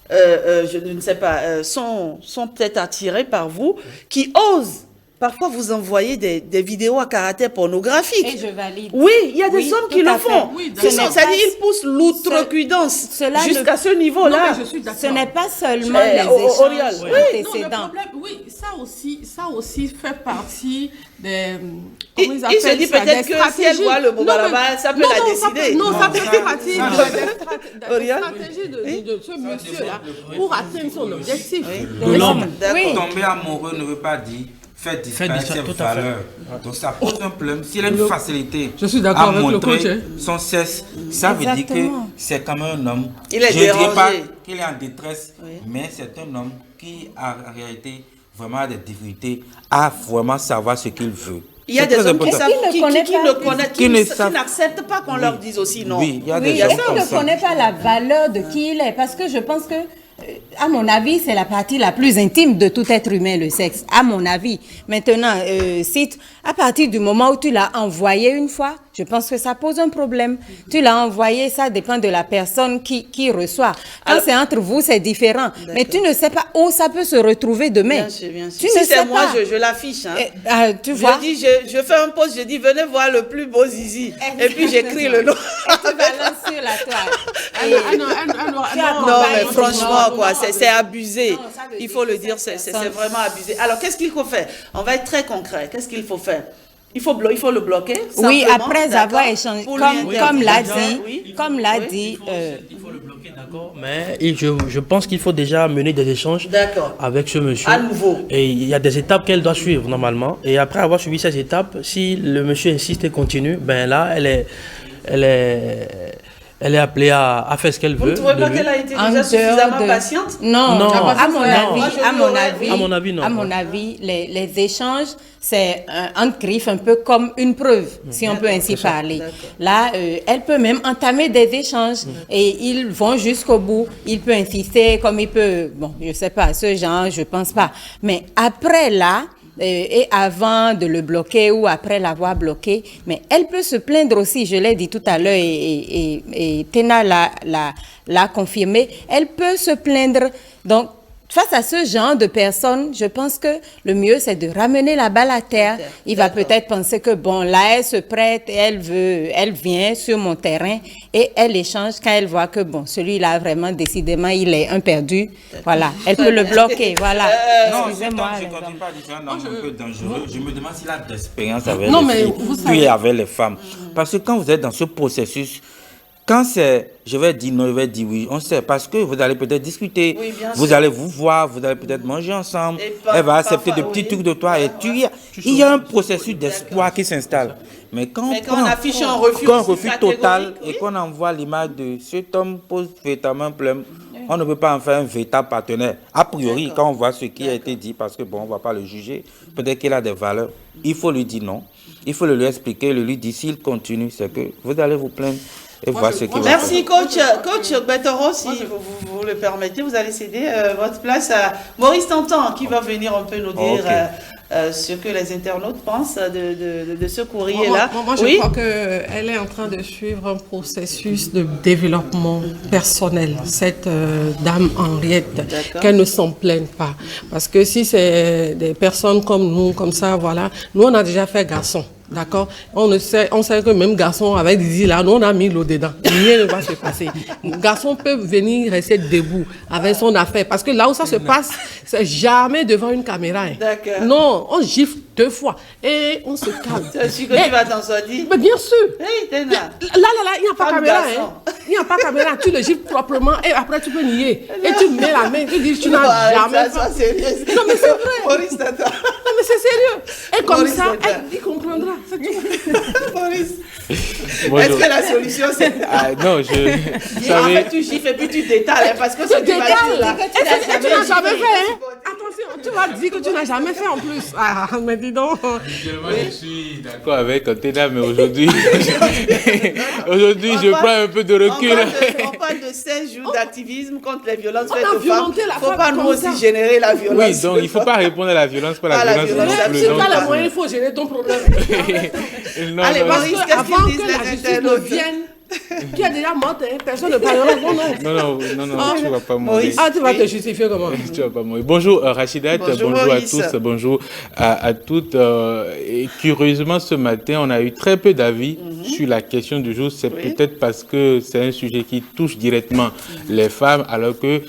[SPEAKER 1] je ne sais pas, sont peut-être attirés par vous, qui osent parfois vous envoyer des vidéos à caractère pornographique.
[SPEAKER 8] Et je valide.
[SPEAKER 1] Oui, il y a des hommes qui le font. C'est-à-dire ils poussent l'outrecuidance jusqu'à ce niveau-là.
[SPEAKER 8] Ce n'est pas seulement les échanges antécédents.
[SPEAKER 9] Oui, ça aussi fait partie des...
[SPEAKER 1] Il se dit peut-être que si elle voit le Bobaraba, ça peut la décider.
[SPEAKER 9] Non, ça fait partie des stratégies de ce monsieur-là pour atteindre son objectif.
[SPEAKER 3] L'homme tomber amoureux ne veut pas dire faire disparaître ses valeurs. Donc ça pose un problème. S'il a une facilité à montrer son sexe, ça veut dire que c'est comme un homme.
[SPEAKER 1] Je ne
[SPEAKER 3] dirais pas qu'il est en détresse, mais c'est un homme qui, en réalité, vraiment a des difficultés à vraiment savoir ce qu'il veut.
[SPEAKER 1] Il y a des hommes qui n'acceptent pas qu'on leur dise aussi non.
[SPEAKER 3] Oui, il y a des gens
[SPEAKER 8] qui ne connaissent pas la valeur de qui il est. Parce que je pense que, à mon avis, c'est la partie la plus intime de tout être humain, le sexe. À mon avis. Maintenant, à partir du moment où tu l'as envoyé une fois, je pense que ça pose un problème. Tu l'as envoyé, ça dépend de la personne qui reçoit. Quand c'est entre vous, c'est différent. Mais tu ne sais pas où ça peut se retrouver demain.
[SPEAKER 1] Bien sûr, bien sûr.
[SPEAKER 8] Tu
[SPEAKER 1] Si
[SPEAKER 8] ne
[SPEAKER 1] c'est
[SPEAKER 8] sais
[SPEAKER 1] moi,
[SPEAKER 8] pas.
[SPEAKER 1] je l'affiche. Hein.
[SPEAKER 8] Tu vois?
[SPEAKER 1] Je dis, je fais un post, je dis, venez voir le plus beau zizi. Et puis j'écris le nom.
[SPEAKER 8] Tu balances sur la toile.
[SPEAKER 1] Non, mais franchement, quoi, c'est abusé.
[SPEAKER 8] Non, ça veut
[SPEAKER 1] Il
[SPEAKER 8] dire
[SPEAKER 1] faut le
[SPEAKER 8] que
[SPEAKER 1] dire,
[SPEAKER 8] cette
[SPEAKER 1] c'est
[SPEAKER 8] personne-
[SPEAKER 1] vraiment abusé. Alors, qu'est-ce qu'il faut faire? On va être très concret. Qu'est-ce qu'il faut faire? Il faut le bloquer.
[SPEAKER 8] Oui,
[SPEAKER 1] simplement,
[SPEAKER 8] après
[SPEAKER 1] d'accord,
[SPEAKER 8] avoir échangé,
[SPEAKER 1] pour lui
[SPEAKER 8] comme l'a
[SPEAKER 1] interdire.
[SPEAKER 8] dit,
[SPEAKER 1] Oui.
[SPEAKER 8] comme l'a
[SPEAKER 1] Oui.
[SPEAKER 8] dit.
[SPEAKER 10] Il faut le bloquer, d'accord. Mais je pense qu'il faut déjà mener des échanges
[SPEAKER 1] D'accord.
[SPEAKER 10] avec ce monsieur.
[SPEAKER 1] À nouveau.
[SPEAKER 10] Et il y a des étapes qu'elle doit suivre normalement. Et après avoir suivi ces étapes, si le monsieur insiste et continue, ben là, elle est appelée à faire ce qu'elle
[SPEAKER 1] Vous
[SPEAKER 10] veut.
[SPEAKER 1] ne trouvez
[SPEAKER 10] de
[SPEAKER 1] pas
[SPEAKER 10] lui.
[SPEAKER 1] qu'elle a été
[SPEAKER 8] En
[SPEAKER 1] déjà
[SPEAKER 8] dehors
[SPEAKER 1] suffisamment
[SPEAKER 8] de-
[SPEAKER 1] patiente?
[SPEAKER 8] Non,
[SPEAKER 10] Non.
[SPEAKER 8] à mon
[SPEAKER 10] Non.
[SPEAKER 8] avis,
[SPEAKER 1] Moi, je
[SPEAKER 8] à
[SPEAKER 1] lui
[SPEAKER 8] mon
[SPEAKER 1] aurais-
[SPEAKER 8] avis,
[SPEAKER 10] À mon avis, non.
[SPEAKER 8] à mon avis, les échanges, c'est entre griffes un peu comme une preuve, si on peut ainsi parler. Là, elle peut même entamer des échanges et ils vont jusqu'au bout. Il peut insister comme il peut, bon, je sais pas, ce genre, je pense pas. Mais après là, et avant de le bloquer ou après l'avoir bloqué, mais elle peut se plaindre aussi, je l'ai dit tout à l'heure et Tena l'a confirmé, elle peut se plaindre. Donc, face à ce genre de personnes, je pense que le mieux, c'est de ramener la balle à terre. Il va peut-être penser que, bon, là, elle se prête, elle vient sur mon terrain et elle échange quand elle voit que, bon, celui-là, vraiment, décidément, il est un perdu. Voilà, elle peut le bloquer, voilà.
[SPEAKER 3] Non,
[SPEAKER 8] Excusez-moi.
[SPEAKER 3] je ne
[SPEAKER 8] les
[SPEAKER 3] continue
[SPEAKER 8] hommes.
[SPEAKER 3] pas à dire un homme un peu dangereux. Je me demande s'il a d'expérience avec
[SPEAKER 9] Non,
[SPEAKER 3] les
[SPEAKER 9] mais
[SPEAKER 3] filles,
[SPEAKER 9] vous
[SPEAKER 3] puis
[SPEAKER 9] savez-
[SPEAKER 3] avec les femmes. Parce que quand vous êtes dans ce processus, quand c'est je vais dire non, je vais dire oui, on sait, parce que vous allez peut-être discuter,
[SPEAKER 1] Oui, bien
[SPEAKER 3] vous
[SPEAKER 1] sûr.
[SPEAKER 3] allez vous voir, vous allez peut-être manger ensemble,
[SPEAKER 1] Et
[SPEAKER 3] elle va accepter
[SPEAKER 1] parfois,
[SPEAKER 3] des petits
[SPEAKER 1] oui.
[SPEAKER 3] trucs de toi, et il y a un processus d'espoir qui s'installe. Mais quand
[SPEAKER 1] on affiche un refus
[SPEAKER 3] total
[SPEAKER 1] catégorique, oui.
[SPEAKER 3] et qu'on envoie l'image de cet homme pose véritablement un problème, on ne peut pas en faire un véritable partenaire. A priori, quand on voit ce qui a été dit, parce que bon, on ne va pas le juger, peut-être qu'il a des valeurs, il faut lui dire non. Il faut le lui expliquer, le lui dire s'il continue, c'est que vous allez vous plaindre et voir ce qu'il va faire.
[SPEAKER 1] Merci, coach. Coach Betoro, si vous le permettez, vous allez céder votre place à Maurice Tantan, qui va venir un peu nous dire ce que les internautes pensent de ce courrier-là.
[SPEAKER 9] Moi, je crois qu'elle est en train de suivre un processus de développement personnel, cette dame Henriette, qu'elle ne s'en plaigne pas. Parce que si c'est des personnes comme nous, comme ça, voilà, nous, on a déjà fait garçon. D'accord? On sait que même garçon avec des îles là, nous on a mis l'eau dedans. Rien ne va se passer. Garçon peut venir rester debout avec son affaire. Parce que là où ça se passe, c'est jamais devant une caméra. Hein.
[SPEAKER 1] D'accord.
[SPEAKER 9] Non, on gifle 2 fois. Et on se calme.
[SPEAKER 1] Tu suis que tu vas t'en sortir.
[SPEAKER 9] Mais bien sûr.
[SPEAKER 1] Hey, Tena.
[SPEAKER 9] Là, il n'y a pas de
[SPEAKER 1] Femme
[SPEAKER 9] caméra.
[SPEAKER 1] garçon.
[SPEAKER 9] Hein. Il n'y a pas de caméra. Tu le gifles proprement et après tu peux nier. Et tu mets la main, tu dis tu
[SPEAKER 1] Non,
[SPEAKER 9] n'as
[SPEAKER 1] arrête,
[SPEAKER 9] jamais
[SPEAKER 1] ça,
[SPEAKER 9] fait.
[SPEAKER 1] sérieux.
[SPEAKER 9] Non, mais c'est vrai.
[SPEAKER 1] Maurice Tantan.
[SPEAKER 9] Non, mais c'est sérieux. Et comme
[SPEAKER 1] Maurice
[SPEAKER 9] ça,
[SPEAKER 1] Tantan.
[SPEAKER 9] il comprendra. C'est tout.
[SPEAKER 1] Maurice.
[SPEAKER 3] Bonjour.
[SPEAKER 1] Est-ce que la solution c'est.
[SPEAKER 3] Ah, non, vous
[SPEAKER 1] En
[SPEAKER 3] savez,
[SPEAKER 1] fait, tu gifles et puis tu détales, hein, parce que ce
[SPEAKER 9] Tu
[SPEAKER 1] que tu vas
[SPEAKER 9] décales.
[SPEAKER 1] dire là.
[SPEAKER 9] Et tu n'as jamais fait. Hein? Attention, tu vas dire que tu n'as jamais fait en plus. Ah, mais dis donc.
[SPEAKER 5] Je suis d'accord avec Tena, mais aujourd'hui, je prends un peu de recul.
[SPEAKER 1] On parle de 16 jours d'activisme contre les violences
[SPEAKER 9] On
[SPEAKER 1] faites
[SPEAKER 9] a
[SPEAKER 1] aux femmes.
[SPEAKER 9] violenté la
[SPEAKER 1] Il ne faut
[SPEAKER 9] femme
[SPEAKER 1] pas nous
[SPEAKER 9] comme
[SPEAKER 1] aussi
[SPEAKER 9] ça.
[SPEAKER 1] générer la violence.
[SPEAKER 5] Oui, donc il ne faut pas répondre à la violence par
[SPEAKER 1] Pas
[SPEAKER 5] la
[SPEAKER 1] la
[SPEAKER 5] violence.
[SPEAKER 1] violence,
[SPEAKER 5] non plus.
[SPEAKER 9] Si tu
[SPEAKER 5] Donc,
[SPEAKER 9] as les moyens, il faut gérer ton problème.
[SPEAKER 5] non,
[SPEAKER 1] Allez,
[SPEAKER 5] non,
[SPEAKER 1] Maurice,
[SPEAKER 9] Parce
[SPEAKER 1] qu'est-ce
[SPEAKER 9] qu'avant
[SPEAKER 1] qu'ils disent
[SPEAKER 9] que la
[SPEAKER 1] les
[SPEAKER 9] justice ne
[SPEAKER 1] internautes?
[SPEAKER 9] vienne, qui a déjà mort, hein, personne ne parlera. Non.
[SPEAKER 5] non, tu ne vas pas mourir.
[SPEAKER 1] Maurice.
[SPEAKER 9] Ah, tu vas te justifier comment?
[SPEAKER 5] Tu vas pas mourir. Bonjour Rachidat,
[SPEAKER 1] Bonjour,
[SPEAKER 5] bonjour à
[SPEAKER 1] Maurice.
[SPEAKER 5] tous, bonjour à toutes. Et curieusement, ce matin, on a eu très peu d'avis sur la question du jour. C'est peut-être parce que c'est un sujet qui touche directement les femmes, alors que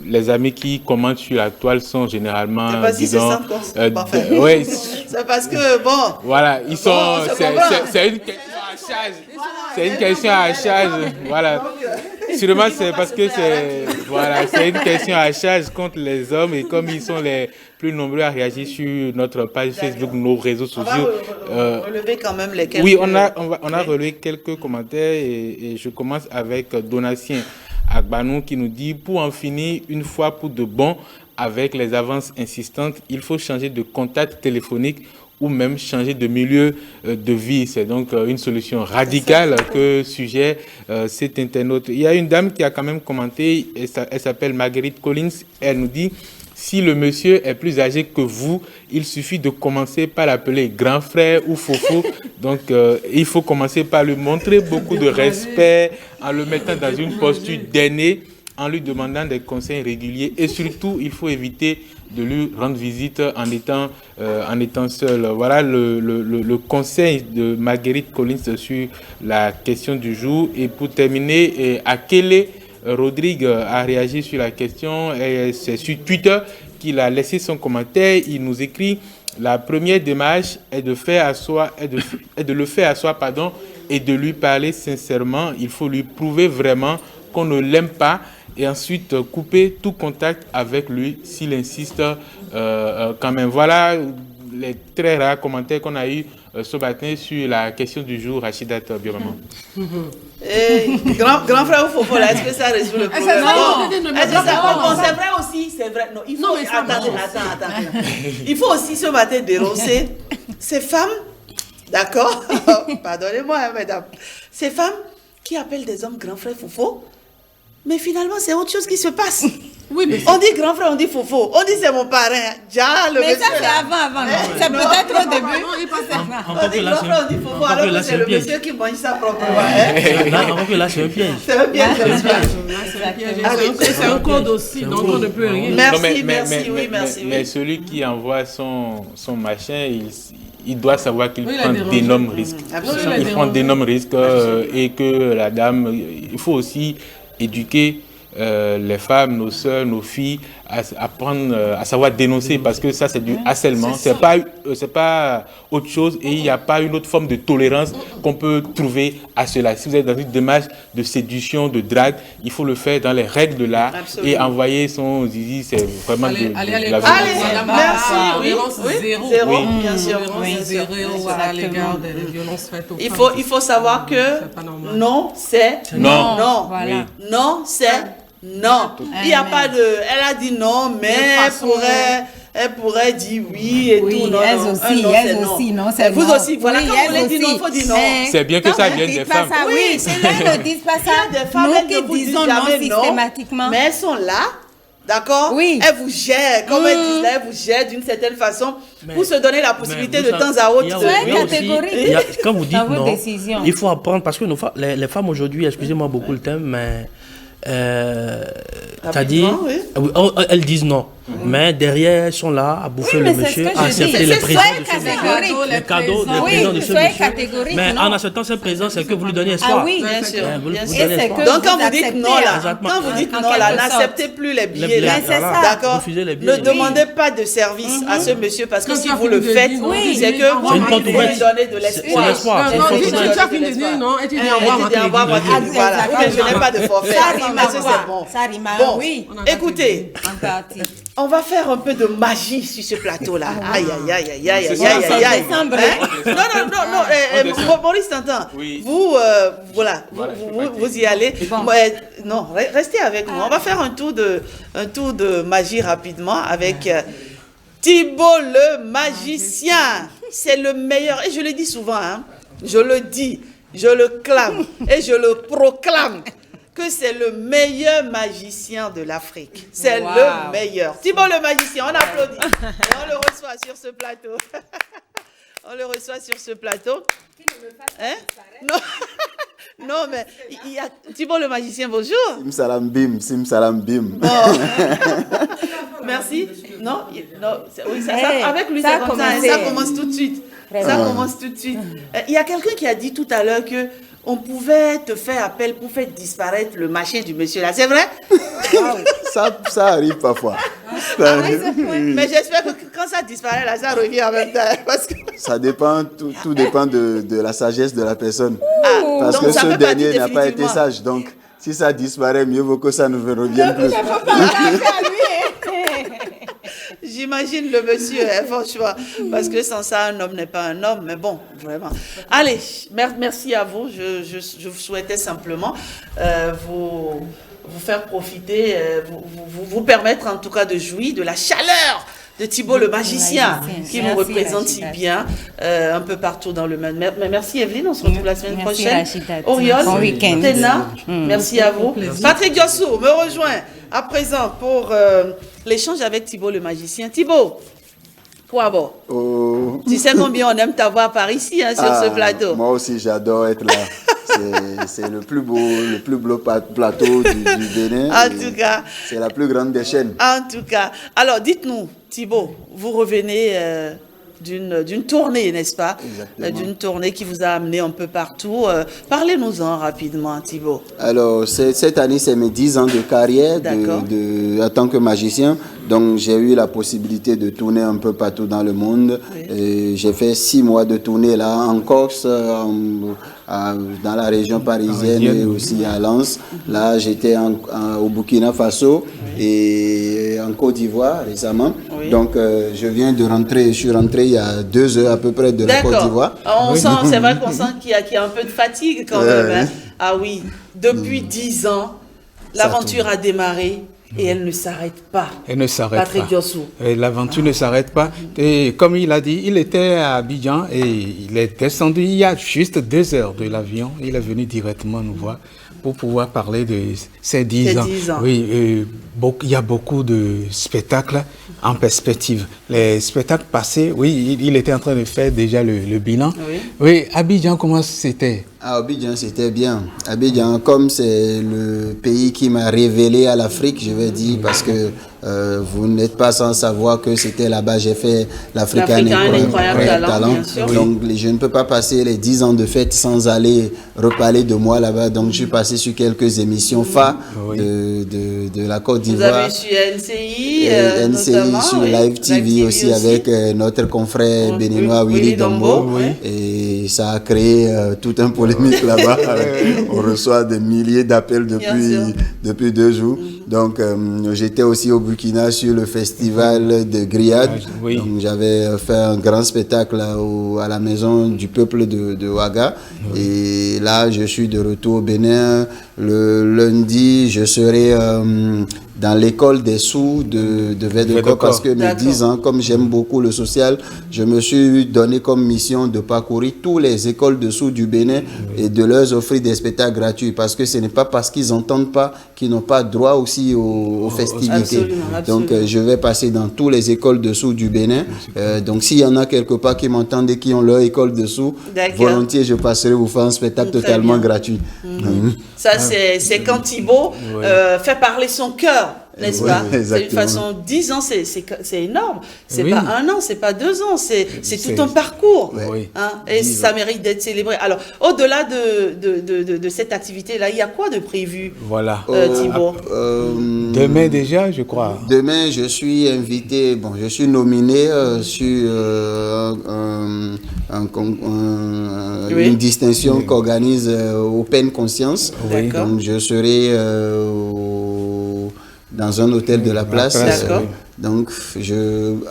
[SPEAKER 5] les amis qui commentent sur la toile sont généralement,
[SPEAKER 1] C'est parce qu'ils se
[SPEAKER 5] disons,
[SPEAKER 1] sentent parfait.
[SPEAKER 5] ouais,
[SPEAKER 1] C'est parce que, bon,
[SPEAKER 5] voilà, ils sont.
[SPEAKER 1] Bon, c'est pas grave.
[SPEAKER 5] C'est une question à charge. C'est une question à charge. Voilà. Sûrement, c'est parce que c'est une question à charge contre les hommes et comme ils sont les plus nombreux à réagir sur notre page Facebook, nos réseaux
[SPEAKER 1] on va
[SPEAKER 5] sociaux.
[SPEAKER 1] relever quand même les quelques...
[SPEAKER 5] Oui, on a relevé quelques commentaires et je commence avec Donatien Agbanou qui nous dit: pour en finir une fois pour de bon avec les avances insistantes, il faut changer de contact téléphonique ou même changer de milieu de vie. C'est donc une solution radicale que suggère cet internaute. Il y a une dame qui a quand même commenté, elle s'appelle Marguerite Collins, elle nous dit: Si le monsieur est plus âgé que vous, il suffit de commencer par l'appeler grand frère ou fofo. Donc, il faut commencer par lui montrer beaucoup de respect en le mettant dans une posture d'aîné, en lui demandant des conseils réguliers. Et surtout, il faut éviter de lui rendre visite en étant seul. Voilà le conseil de Marguerite Collins sur la question du jour. Et pour terminer, Akele Rodrigue a réagi sur la question. C'est sur Twitter qu'il a laissé son commentaire. Il nous écrit: la première démarche est de le faire à soi, et de lui parler sincèrement. Il faut lui prouver vraiment qu'on ne l'aime pas, et ensuite couper tout contact avec lui s'il insiste quand même. Voilà les très rares commentaires qu'on a eu ce matin sur la question du jour. Rachidat Birama.
[SPEAKER 1] Grand frère ou fofo, là, est-ce que ça résout le problème? C'est vrai aussi, c'est vrai. Non, il faut... Attends. Il faut aussi ce matin dénoncer ces femmes, d'accord? Pardonnez-moi, hein, mesdames. Ces femmes qui appellent des hommes grand frère fofo, mais finalement, c'est autre chose qui se passe. Oui, mais on dit grand frère, on dit fofo, on dit c'est mon parrain.
[SPEAKER 8] Mais ça, c'est avant, non? C'est peut-être au début.
[SPEAKER 1] On dit grand frère, on dit fofo, alors que c'est le monsieur qui mange ça proprement.
[SPEAKER 10] Là, c'est un piège.
[SPEAKER 1] C'est un piège.
[SPEAKER 9] C'est un code aussi, donc on ne peut rien.
[SPEAKER 1] Merci.
[SPEAKER 5] Mais celui qui envoie son machin, il doit savoir qu'il prend d'énormes risques. Il prend d'énormes risques et que la dame, il faut aussi éduquer les femmes, nos sœurs, nos filles, à savoir dénoncer, parce que ça c'est du harcèlement, c'est pas autre chose, et il n'y a pas une autre forme de tolérance qu'on peut trouver à cela. Si vous êtes dans une démarche de séduction, de drague, il faut le faire dans les règles de l'art. Absolument. Et envoyer son zizi, c'est vraiment
[SPEAKER 9] allez,
[SPEAKER 1] merci. Zéro, bien sûr.
[SPEAKER 9] Zéro à l'égard des violences faites aux femmes.
[SPEAKER 1] Il faut savoir que non, c'est non.
[SPEAKER 8] Voilà.
[SPEAKER 1] Non, c'est non. Il n'y a pas de... Elle a dit non, mais elle pourrait dire oui et tout. Non, c'est vous aussi. Voilà, quand vous voulez dire non, il faut dire non.
[SPEAKER 5] C'est bien que ça vienne des femmes.
[SPEAKER 8] Oui, c'est là, ils ne disent pas ça.
[SPEAKER 1] Il y a des femmes, elles ne vous disent jamais non, mais elles sont là. D'accord?
[SPEAKER 8] Oui.
[SPEAKER 1] Elle vous gère, comme elles disent là, elle vous gère d'une certaine façon pour se donner la possibilité de temps à autre.
[SPEAKER 10] Quand vous dites non, il faut apprendre, parce que les femmes aujourd'hui, excusez-moi beaucoup le thème, mais c'est-à-dire, elles disent non, mais derrière elles sont là à bouffer le monsieur, à accepter les présents de ce monsieur, les cadeaux, les présents de ce monsieur. Mais en acceptant ces présents, c'est que vous lui donnez espoir.
[SPEAKER 1] Ah oui, bien sûr. Donc quand vous dites non là, n'acceptez plus les billets là, d'accord? Ne demandez pas de service à ce monsieur, parce que si vous le faites, c'est que vous lui donnez de l'espoir.
[SPEAKER 10] C'est l'espoir.
[SPEAKER 9] Tu as fini de dire non et tu dis au revoir.
[SPEAKER 1] Voilà, je n'ai pas de forfait. Bon,
[SPEAKER 8] écoutez,
[SPEAKER 1] on va faire un peu de magie sur ce plateau-là. Aïe. Non, Maurice t'entend. Vous y allez. Non, restez avec nous. On va faire un tour de magie rapidement avec Thibaut le magicien. C'est le meilleur. Et je le dis souvent, hein. Je le dis, je le clame et je le proclame que c'est le meilleur magicien de l'Afrique. C'est le meilleur. Thibaut le magicien, on applaudit. Et on le reçoit sur ce plateau. Hein? Non, mais il y a Thibaut le magicien, bonjour.
[SPEAKER 11] Simsalam bim.
[SPEAKER 1] Oh. Merci. Non, avec lui, c'est comme ça. Ça commence tout de suite. Il y a quelqu'un qui a dit tout à l'heure que on pouvait te faire appel pour faire disparaître le machin du monsieur là. C'est vrai?
[SPEAKER 11] Ça arrive parfois.
[SPEAKER 1] Mais j'espère que quand ça disparaît là, ça revient en même temps. Parce que...
[SPEAKER 11] Ça dépend, tout dépend de la sagesse de la personne. Parce que ce dernier n'a pas été sage. Donc, si ça disparaît, mieux vaut que ça ne revienne plus.
[SPEAKER 1] J'imagine le monsieur, franchement, parce que sans ça, un homme n'est pas un homme, mais bon, vraiment. Allez, merci à vous. Je vous souhaitais simplement vous faire profiter, vous permettre en tout cas de jouir de la chaleur de Thibaut le magicien, qui nous représente si bien un peu partout dans le monde. Mais merci Evelyne, on se retrouve la semaine prochaine. Oriol, Téna, merci à vous. Patrick Diossou me rejoint à présent pour l'échange avec Thibaut le magicien. Thibaut, quoi bon?
[SPEAKER 11] Oh.
[SPEAKER 1] Tu sais combien on aime t'avoir par ici, hein, sur ce plateau.
[SPEAKER 11] Moi aussi, j'adore être là. C'est le plus beau plateau du Bénin.
[SPEAKER 1] En tout cas.
[SPEAKER 11] C'est la plus grande des chaînes.
[SPEAKER 1] En tout cas. Alors, dites-nous, Thibaut, vous revenez d'une tournée, n'est-ce pas?
[SPEAKER 11] Exactement.
[SPEAKER 1] D'une tournée qui vous a amené un peu partout. Parlez-nous-en rapidement, Thibaut.
[SPEAKER 11] Alors, cette année, c'est mes 10 ans de carrière en tant que magicien. Donc, j'ai eu la possibilité de tourner un peu partout dans le monde. J'ai fait 6 mois de tournée là, en Corse, dans la région parisienne et aussi à Lens. Là, j'étais au Burkina Faso et en Côte d'Ivoire récemment. Donc, je suis rentré il y a 2 heures à peu près de la Côte d'Ivoire.
[SPEAKER 1] C'est vrai qu'on sent qu'il y a un peu de fatigue quand même. Hein. Ah oui, depuis 10 ans, l'aventure a démarré. Et elle ne s'arrête pas.
[SPEAKER 5] Elle ne s'arrête pas.
[SPEAKER 1] Patrick Diossou.
[SPEAKER 5] L'aventure ne s'arrête pas. Et comme il a dit, il était à Abidjan et il est descendu il y a juste 2 heures de l'avion. Il est venu directement nous voir pour pouvoir parler de ces 10 ans. Oui, il y a beaucoup de spectacles en perspective. Les spectacles passés, oui, il était en train de faire déjà le bilan. Oui, Abidjan, comment c'était?
[SPEAKER 11] Abidjan, c'était bien. Abidjan, comme c'est le pays qui m'a révélé à l'Afrique, je vais dire, parce que vous n'êtes pas sans savoir que c'était là-bas, j'ai fait l'Africain Incroyable Talent. Donc, je ne peux pas passer les 10 ans de fête sans aller reparler de moi là-bas. Donc, je suis passé sur quelques émissions phares de la Côte d'Ivoire.
[SPEAKER 1] Vous avez su NCI,
[SPEAKER 11] NCI sur Live TV aussi avec notre confrère béninois Willy Dombo. Et ça a créé tout un polémique là-bas. On reçoit des milliers d'appels depuis 2 jours. Donc, j'étais aussi au Burkina sur le festival de Grillade. Donc, j'avais fait un grand spectacle à la maison du peuple de Ouaga. Et là, je suis de retour au Bénin. Le lundi, je serai dans l'école des sous de Védecor parce que mes 10 ans, comme j'aime beaucoup le social, je me suis donné comme mission de parcourir toutes les écoles de sous du Bénin et de leur offrir des spectacles gratuits parce que ce n'est pas parce qu'ils n'entendent pas qu'ils n'ont pas droit aussi aux festivités. Donc, je vais passer dans toutes les écoles de sous du Bénin. Donc, s'il y en a quelque part qui m'entendent et qui ont leur école de sous, volontiers, je passerai vous faire un spectacle totalement gratuit.
[SPEAKER 1] Ça, c'est quand Thibaut fait parler son cœur. N'est-ce pas? C'est une façon, 10 ans, c'est énorme. C'est pas 1 an, c'est pas 2 ans, c'est tout un parcours. Hein, et ça mérite d'être célébré. Alors, au-delà de cette activité-là, il y a quoi de prévu, Thibaut?
[SPEAKER 5] Demain déjà, je crois.
[SPEAKER 11] Demain, je suis invité, je suis nominé sur une distinction qu'organise Open Conscience. Donc, je serai dans un hôtel de la place. Donc,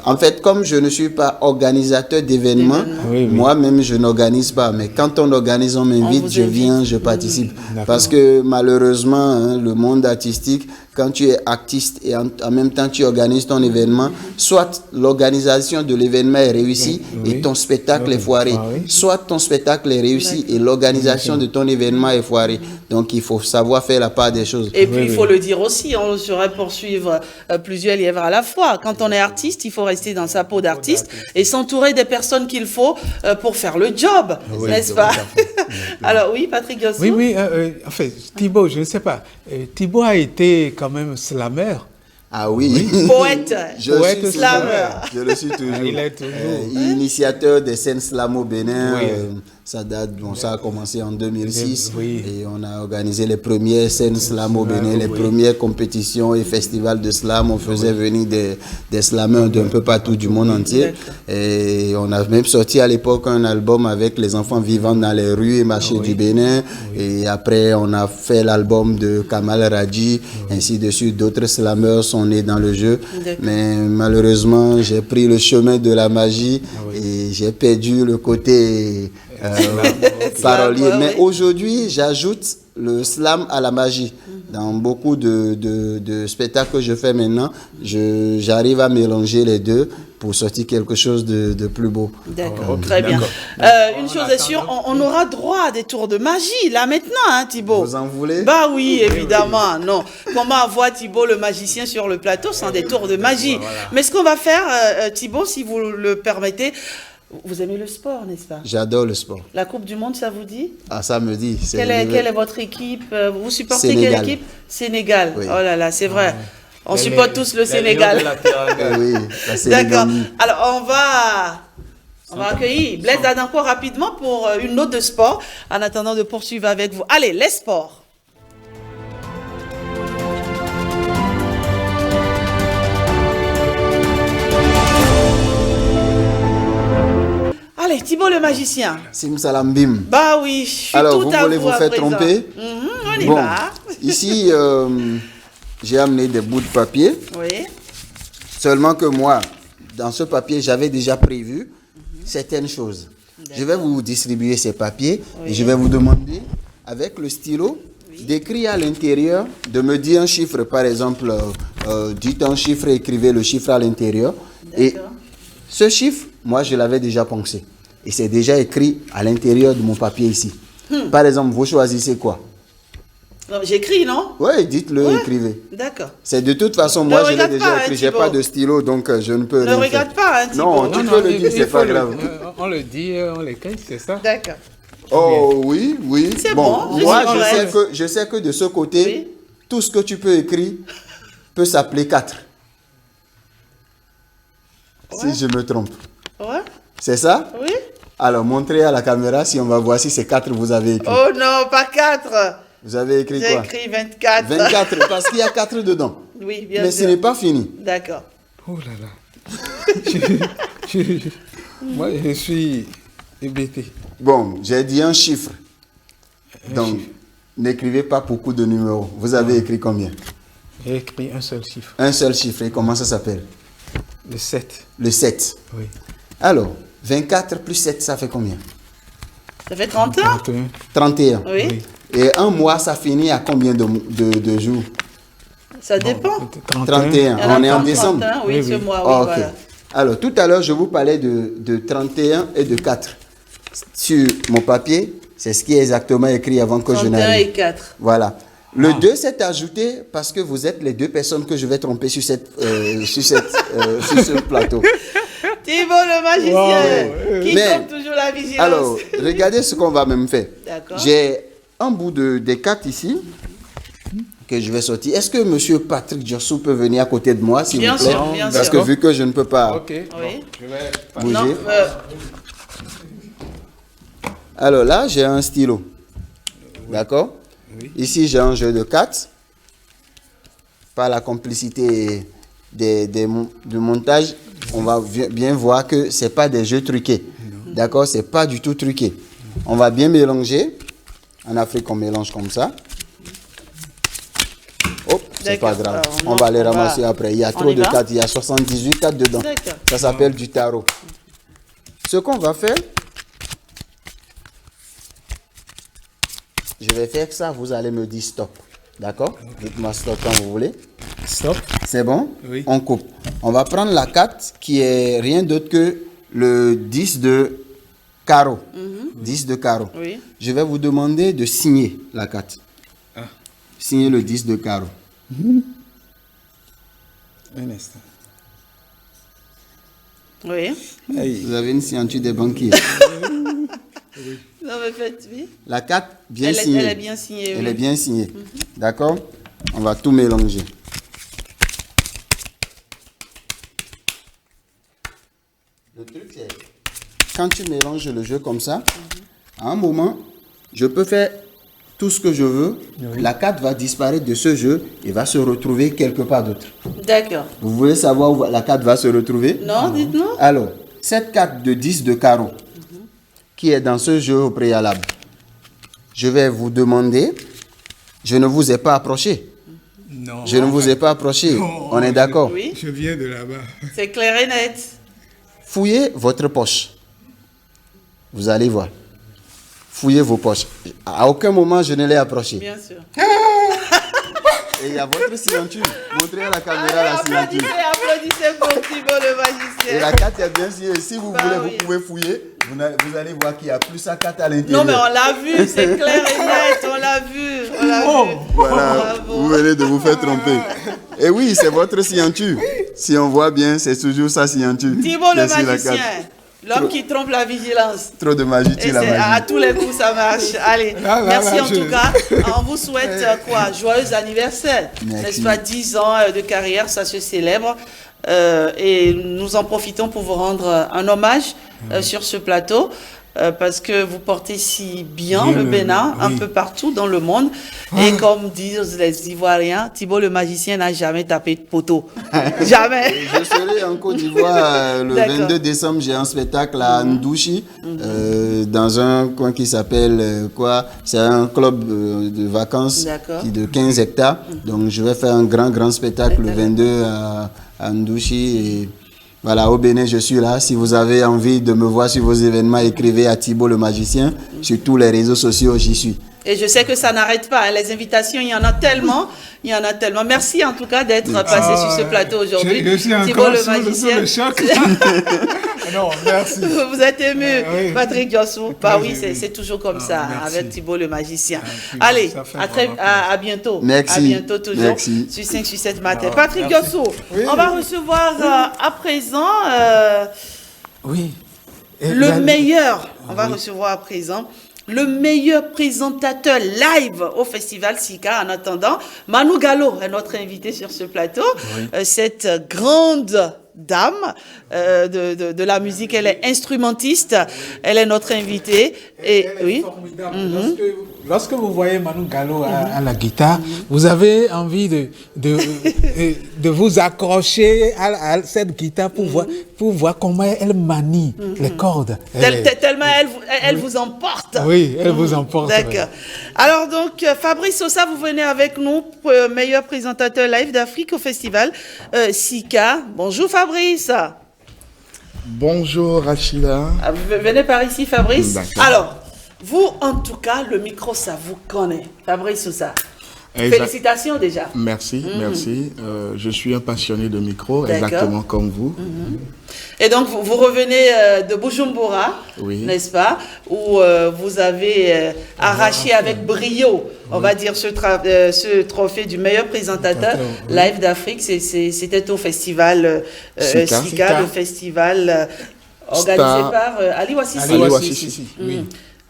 [SPEAKER 11] en fait, comme je ne suis pas organisateur d'événements, moi-même, je n'organise pas. Mais quand on organise, on m'invite, je viens, je participe. Parce que malheureusement, le monde artistique, quand tu es artiste et en même temps tu organises ton événement, soit l'organisation de l'événement est réussie et ton spectacle est foiré, soit ton spectacle est réussi et l'organisation de ton événement est foirée. Donc, il faut savoir faire la part des choses.
[SPEAKER 1] Et puis, il faut le dire aussi, on saurait poursuivre plusieurs lièvres à la fois. Quand on est artiste, il faut rester dans sa peau d'artiste et s'entourer des personnes qu'il faut pour faire le job, n'est-ce pas? Alors oui, Patrick Diossou.
[SPEAKER 5] Oui, en fait, Thibaut, je ne sais pas. Thibaut a été quand même slammer.
[SPEAKER 11] Ah oui.
[SPEAKER 1] Poète. Slammer.
[SPEAKER 11] Je le suis toujours.
[SPEAKER 5] Il est toujours.
[SPEAKER 11] Initiateur des scènes slam au Bénin. Ça date, ça a commencé en 2006 et on a organisé les premières scènes slam au Bénin, les premières compétitions et festivals de slam. On faisait venir des slammeurs d'un peu partout du monde entier. Et on a même sorti à l'époque un album avec les enfants vivant dans les rues et marchés du Bénin. Et après, on a fait l'album de Kamal Radji, ainsi de suite. D'autres slammeurs sont nés dans le jeu. Mais malheureusement, j'ai pris le chemin de la magie et j'ai perdu le côté parolier. Mais aujourd'hui, j'ajoute le slam à la magie. Dans beaucoup de spectacles que je fais maintenant, j'arrive à mélanger les deux pour sortir quelque chose de plus beau.
[SPEAKER 1] D'accord, très bien. Une chose est sûre, on aura droit à des tours de magie, là maintenant, hein, Thibaut.
[SPEAKER 11] Vous en voulez?
[SPEAKER 1] Bah oui, évidemment. Non. Comment avoir Thibaut le magicien sur le plateau sans des tours de magie? Voilà. Mais ce qu'on va faire, Thibaut, si vous le permettez, vous aimez le sport, n'est-ce pas?
[SPEAKER 11] J'adore le sport.
[SPEAKER 1] La Coupe du Monde, ça vous dit?
[SPEAKER 11] Ah, ça me dit.
[SPEAKER 1] Quelle est votre équipe? Vous supportez
[SPEAKER 11] Sénégal.
[SPEAKER 1] quelle équipe? Sénégal. Oui. Oh là là, c'est vrai. On
[SPEAKER 3] Et
[SPEAKER 1] supporte tous le Sénégal.
[SPEAKER 11] Oui,
[SPEAKER 1] d'accord. Alors, on va accueillir Blaise Adanko rapidement pour une note de sport, en attendant de poursuivre avec vous. Allez, les sports. Allez, Thibaut le magicien.
[SPEAKER 11] Sim salam bim.
[SPEAKER 1] Bah oui, je suis
[SPEAKER 11] alors,
[SPEAKER 1] tout
[SPEAKER 11] vous
[SPEAKER 1] à
[SPEAKER 11] voulez
[SPEAKER 1] vous
[SPEAKER 11] vous faire tromper?
[SPEAKER 1] On y va.
[SPEAKER 11] Ici, j'ai amené des bouts de papier.
[SPEAKER 1] Oui.
[SPEAKER 11] Seulement que moi, dans ce papier, j'avais déjà prévu certaines choses. Je vais vous distribuer ces papiers et je vais vous demander, avec le stylo, d'écrire à l'intérieur, de me dire un chiffre, par exemple, dites un chiffre, écrivez le chiffre à l'intérieur. Et ce chiffre, moi, je l'avais déjà pensé. Et c'est déjà écrit à l'intérieur de mon papier ici. Par exemple, vous choisissez quoi?
[SPEAKER 1] J'écris, non?
[SPEAKER 11] Oui, dites-le, écrivez.
[SPEAKER 1] D'accord.
[SPEAKER 11] C'est de toute façon, moi je l'ai déjà écrit, j'ai pas de stylo, donc je ne peux rien
[SPEAKER 1] regarde
[SPEAKER 11] faire.
[SPEAKER 1] Pas, hein, Thibaut.
[SPEAKER 11] Non, tu peux le dire, c'est pas grave.
[SPEAKER 5] On le dit, on l'écrit, c'est ça?
[SPEAKER 1] D'accord.
[SPEAKER 11] Oh oui, oui.
[SPEAKER 1] C'est bon.
[SPEAKER 11] Moi, je sais que de ce côté, tout ce que tu peux écrire peut s'appeler 4. Si je me trompe.
[SPEAKER 1] Ouais.
[SPEAKER 11] C'est ça?
[SPEAKER 1] Oui.
[SPEAKER 11] Alors, montrez à la caméra si on va voir si c'est 4 vous avez écrit.
[SPEAKER 1] Oh non, pas 4.
[SPEAKER 11] Vous avez écrit quoi?
[SPEAKER 1] J'ai écrit 24.
[SPEAKER 11] 24, parce qu'il y a 4 dedans.
[SPEAKER 1] Oui, bien sûr.
[SPEAKER 11] Mais ce n'est pas fini.
[SPEAKER 1] D'accord.
[SPEAKER 5] Oh là là. Moi, je suis hébété.
[SPEAKER 11] Bon, j'ai dit un chiffre. Donc, n'écrivez pas beaucoup de numéros. Vous avez écrit combien?
[SPEAKER 5] J'ai écrit un seul chiffre.
[SPEAKER 11] Un seul chiffre. Et comment ça s'appelle?
[SPEAKER 5] Le 7.
[SPEAKER 11] Le 7.
[SPEAKER 5] Oui.
[SPEAKER 11] Alors, 24 plus 7, ça fait combien?
[SPEAKER 1] Ça fait 31.
[SPEAKER 11] 31.
[SPEAKER 1] Oui.
[SPEAKER 11] Et un mois, ça finit à combien de jours?
[SPEAKER 1] Ça dépend.
[SPEAKER 11] 31. On est en décembre.
[SPEAKER 1] 31, oui, ce mois, oui,
[SPEAKER 11] okay.
[SPEAKER 1] voilà.
[SPEAKER 11] Alors, tout à l'heure, je vous parlais de 31 et de 4. Sur mon papier, c'est ce qui est exactement écrit avant que je n'arrive.
[SPEAKER 1] 31 et 4.
[SPEAKER 11] Voilà. Le 2 s'est ajouté parce que vous êtes les deux personnes que je vais tromper sur ce plateau.
[SPEAKER 1] Thibaut le magicien, qui trompe toujours la vigilance.
[SPEAKER 11] Alors, regardez ce qu'on va même faire.
[SPEAKER 1] D'accord.
[SPEAKER 11] J'ai un bout des 4 ici que je vais sortir. Est-ce que M. Patrick Jossou peut venir à côté de moi, s'il vous plaît?
[SPEAKER 1] Bien
[SPEAKER 11] Parce que vu que je ne peux pas bouger.
[SPEAKER 1] Non,
[SPEAKER 11] Alors là, j'ai un stylo. D'accord? Oui. Ici, j'ai un jeu de 4. Par la complicité du montage, on va bien voir que ce n'est pas des jeux truqués. D'accord? Ce n'est pas du tout truqué. On va bien mélanger. En Afrique, on mélange comme ça. Oh, c'est pas grave. Alors, on va les ramasser après. Il y a trop de 4. Il y a 78 4 dedans. Ça s'appelle du tarot. Ce qu'on va faire, je vais faire ça. Vous allez me dire stop. D'accord? Dites-moi stop quand vous voulez.
[SPEAKER 5] Stop.
[SPEAKER 11] C'est bon?
[SPEAKER 5] Oui.
[SPEAKER 11] On coupe. On va prendre la 4 qui est rien d'autre que le 10 de carreau. 10 de carreau.
[SPEAKER 1] Oui.
[SPEAKER 11] Je vais vous demander de signer la 4. Signer le 10 de carreau.
[SPEAKER 5] Un instant.
[SPEAKER 1] Oui.
[SPEAKER 11] Vous avez une signature des banquiers.
[SPEAKER 1] Oui. Non, mais faites, oui.
[SPEAKER 11] La 4, bien signée.
[SPEAKER 1] Elle est bien signée.
[SPEAKER 11] Elle est bien signée. D'accord? On va tout mélanger. Le truc, c'est quand tu mélanges le jeu comme ça, à un moment, je peux faire tout ce que je veux. Oui. La 4 va disparaître de ce jeu et va se retrouver quelque part d'autre.
[SPEAKER 1] D'accord.
[SPEAKER 11] Vous voulez savoir où la 4 va se retrouver?
[SPEAKER 1] Non, dites-nous.
[SPEAKER 11] Alors, cette 4 de 10 de carreau qui est dans ce jeu au préalable, je vais vous demander, je ne vous ai pas approché.
[SPEAKER 5] Non.
[SPEAKER 11] Je ne vous ai pas approché. Non, on est d'accord?
[SPEAKER 1] Oui.
[SPEAKER 5] Je viens de là-bas.
[SPEAKER 1] C'est clair et net.
[SPEAKER 11] Fouillez votre poche. Vous allez voir. Fouillez vos poches. À aucun moment, je ne l'ai approché.
[SPEAKER 1] Bien sûr.
[SPEAKER 11] Et il y a votre signature. Montrez à la caméra la signature.
[SPEAKER 1] Applaudissez pour Thibaut le magicien.
[SPEAKER 11] Et la carte est bien signée. Si vous voulez,
[SPEAKER 1] oui.
[SPEAKER 11] vous pouvez fouiller. Vous allez voir qu'il y a plus sa carte à l'intérieur.
[SPEAKER 1] Non, mais on l'a vu, c'est clair et net. On l'a vu. On l'a vu.
[SPEAKER 11] Voilà, vous venez de vous faire tromper. Et oui, c'est votre signature. Si on voit bien, c'est toujours sa signature.
[SPEAKER 1] Thibaut le
[SPEAKER 11] Merci, la
[SPEAKER 1] magicien.
[SPEAKER 11] carte.
[SPEAKER 1] L'homme qui trompe la vigilance.
[SPEAKER 11] Trop de magie, tu la magie.
[SPEAKER 1] À tous les coups, ça marche. Allez, merci en tout cas. On vous souhaite quoi? Joyeux anniversaire. N'est-ce pas? 10 ans de carrière, ça se célèbre. Et nous en profitons pour vous rendre un hommage sur ce plateau. Parce que vous portez si bien le Bénin, un peu partout dans le monde. Et comme disent les Ivoiriens, Thibaut le magicien n'a jamais tapé de poteau. Jamais.
[SPEAKER 11] Je serai en Côte d'Ivoire le 22 décembre. J'ai un spectacle à Ndouchi, dans un coin qui s'appelle c'est un club de vacances de 15 hectares. Donc je vais faire un grand spectacle le 22 à Ndouchi. Et voilà, au Bénin, je suis là. Si vous avez envie de me voir sur vos événements, écrivez à Thibaut le magicien. Sur tous les réseaux sociaux, j'y suis.
[SPEAKER 1] Et je sais que ça n'arrête pas. Hein. Les invitations, il y en a tellement. Il y en a tellement. Merci en tout cas d'être passé sur ce plateau aujourd'hui. Thibaut le magicien. Le choc.
[SPEAKER 5] Non, merci.
[SPEAKER 1] Vous êtes ému, oui. Patrick Diossou. Bah oui, c'est toujours comme ça, merci. Avec Thibaut le magicien. Allez, à bientôt.
[SPEAKER 11] Merci.
[SPEAKER 1] À bientôt toujours.
[SPEAKER 11] Merci.
[SPEAKER 1] Sur 5 sur 7 matin. Patrick Diossou, on va recevoir à présent le meilleur. On va recevoir à présent le meilleur présentateur live au Festival Sika. En attendant, Manu Gallo est notre invité sur ce plateau. Cette grande dame de la musique, elle est instrumentiste, elle est notre invitée. Et
[SPEAKER 5] elle est formidable. Lorsque vous voyez Manu Gallo à la guitare, vous avez envie de vous accrocher à cette guitare pour voir comment elle manie les cordes.
[SPEAKER 1] Tellement elle vous emporte.
[SPEAKER 5] Oui, elle vous emporte.
[SPEAKER 1] D'accord. Alors donc, Fabrice Sosa, vous venez avec nous, meilleur présentateur live d'Afrique au festival Sika. Bonjour Fabrice.
[SPEAKER 12] Bonjour Rachida.
[SPEAKER 1] Venez par ici Fabrice.
[SPEAKER 12] D'accord.
[SPEAKER 1] Alors, vous en tout cas, le micro ça vous connaît. Fabrice Sosa. Félicitations déjà.
[SPEAKER 12] Merci, merci. Je suis un passionné de micro, exactement comme vous.
[SPEAKER 1] Et donc, vous revenez de Bujumbura, n'est-ce pas, où vous avez arraché avec brio, on va dire, ce trophée du meilleur présentateur live d'Afrique. C'était au festival Sika, le festival organisé par Ali Wassissi.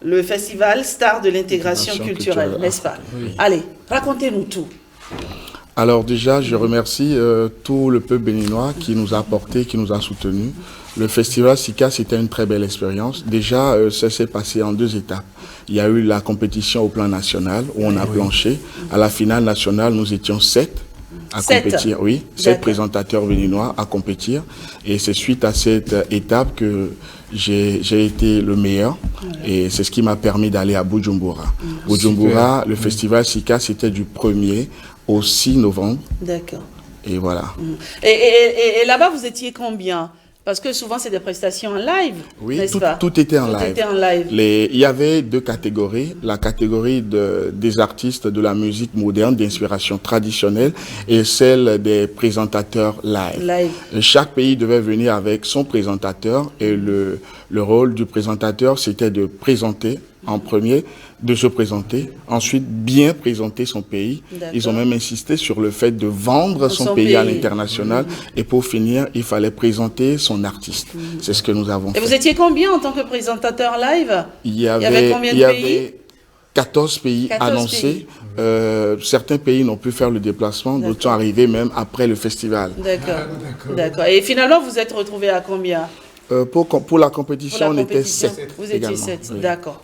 [SPEAKER 1] Le festival Star de l'intégration culturelle, n'est-ce pas? Allez, racontez-nous tout.
[SPEAKER 12] Alors déjà, je remercie tout le peuple béninois qui nous a apporté, qui nous a soutenus. Le festival Sika, c'était une très belle expérience. Déjà, ça s'est passé en 2 étapes. Il y a eu la compétition au plan national, où on a planché. À la finale nationale, nous étions 7 à compétir. 7 présentateurs béninois à compétir. Et c'est suite à cette étape que j'ai été le meilleur. Et c'est ce qui m'a permis d'aller à Bujumbura. Bujumbura, le festival Sika, c'était du 1er au 6 novembre. D'accord. Et voilà.
[SPEAKER 1] Et là-bas, vous étiez combien? Parce que souvent, c'est des prestations en live, n'est-ce pas?
[SPEAKER 12] Tout était en live. Il y avait 2 catégories. La catégorie des artistes de la musique moderne, d'inspiration traditionnelle, et celle des présentateurs live. Chaque pays devait venir avec son présentateur, et le rôle du présentateur, c'était de présenter en premier, de se présenter, ensuite bien présenter son pays. Ils ont même insisté sur le fait de vendre son pays à l'international. Et pour finir, il fallait présenter son artiste. C'est ce que nous avons fait.
[SPEAKER 1] Et vous étiez combien en tant que présentateur live?
[SPEAKER 12] Il y avait combien de pays? Il y avait 14 pays annoncés. Certains pays n'ont pu faire le déplacement, d'autres sont arrivés même après le festival.
[SPEAKER 1] D'accord. Et finalement, vous êtes retrouvés à combien?
[SPEAKER 12] Pour la compétition, on était 7.
[SPEAKER 1] Vous étiez 7, d'accord.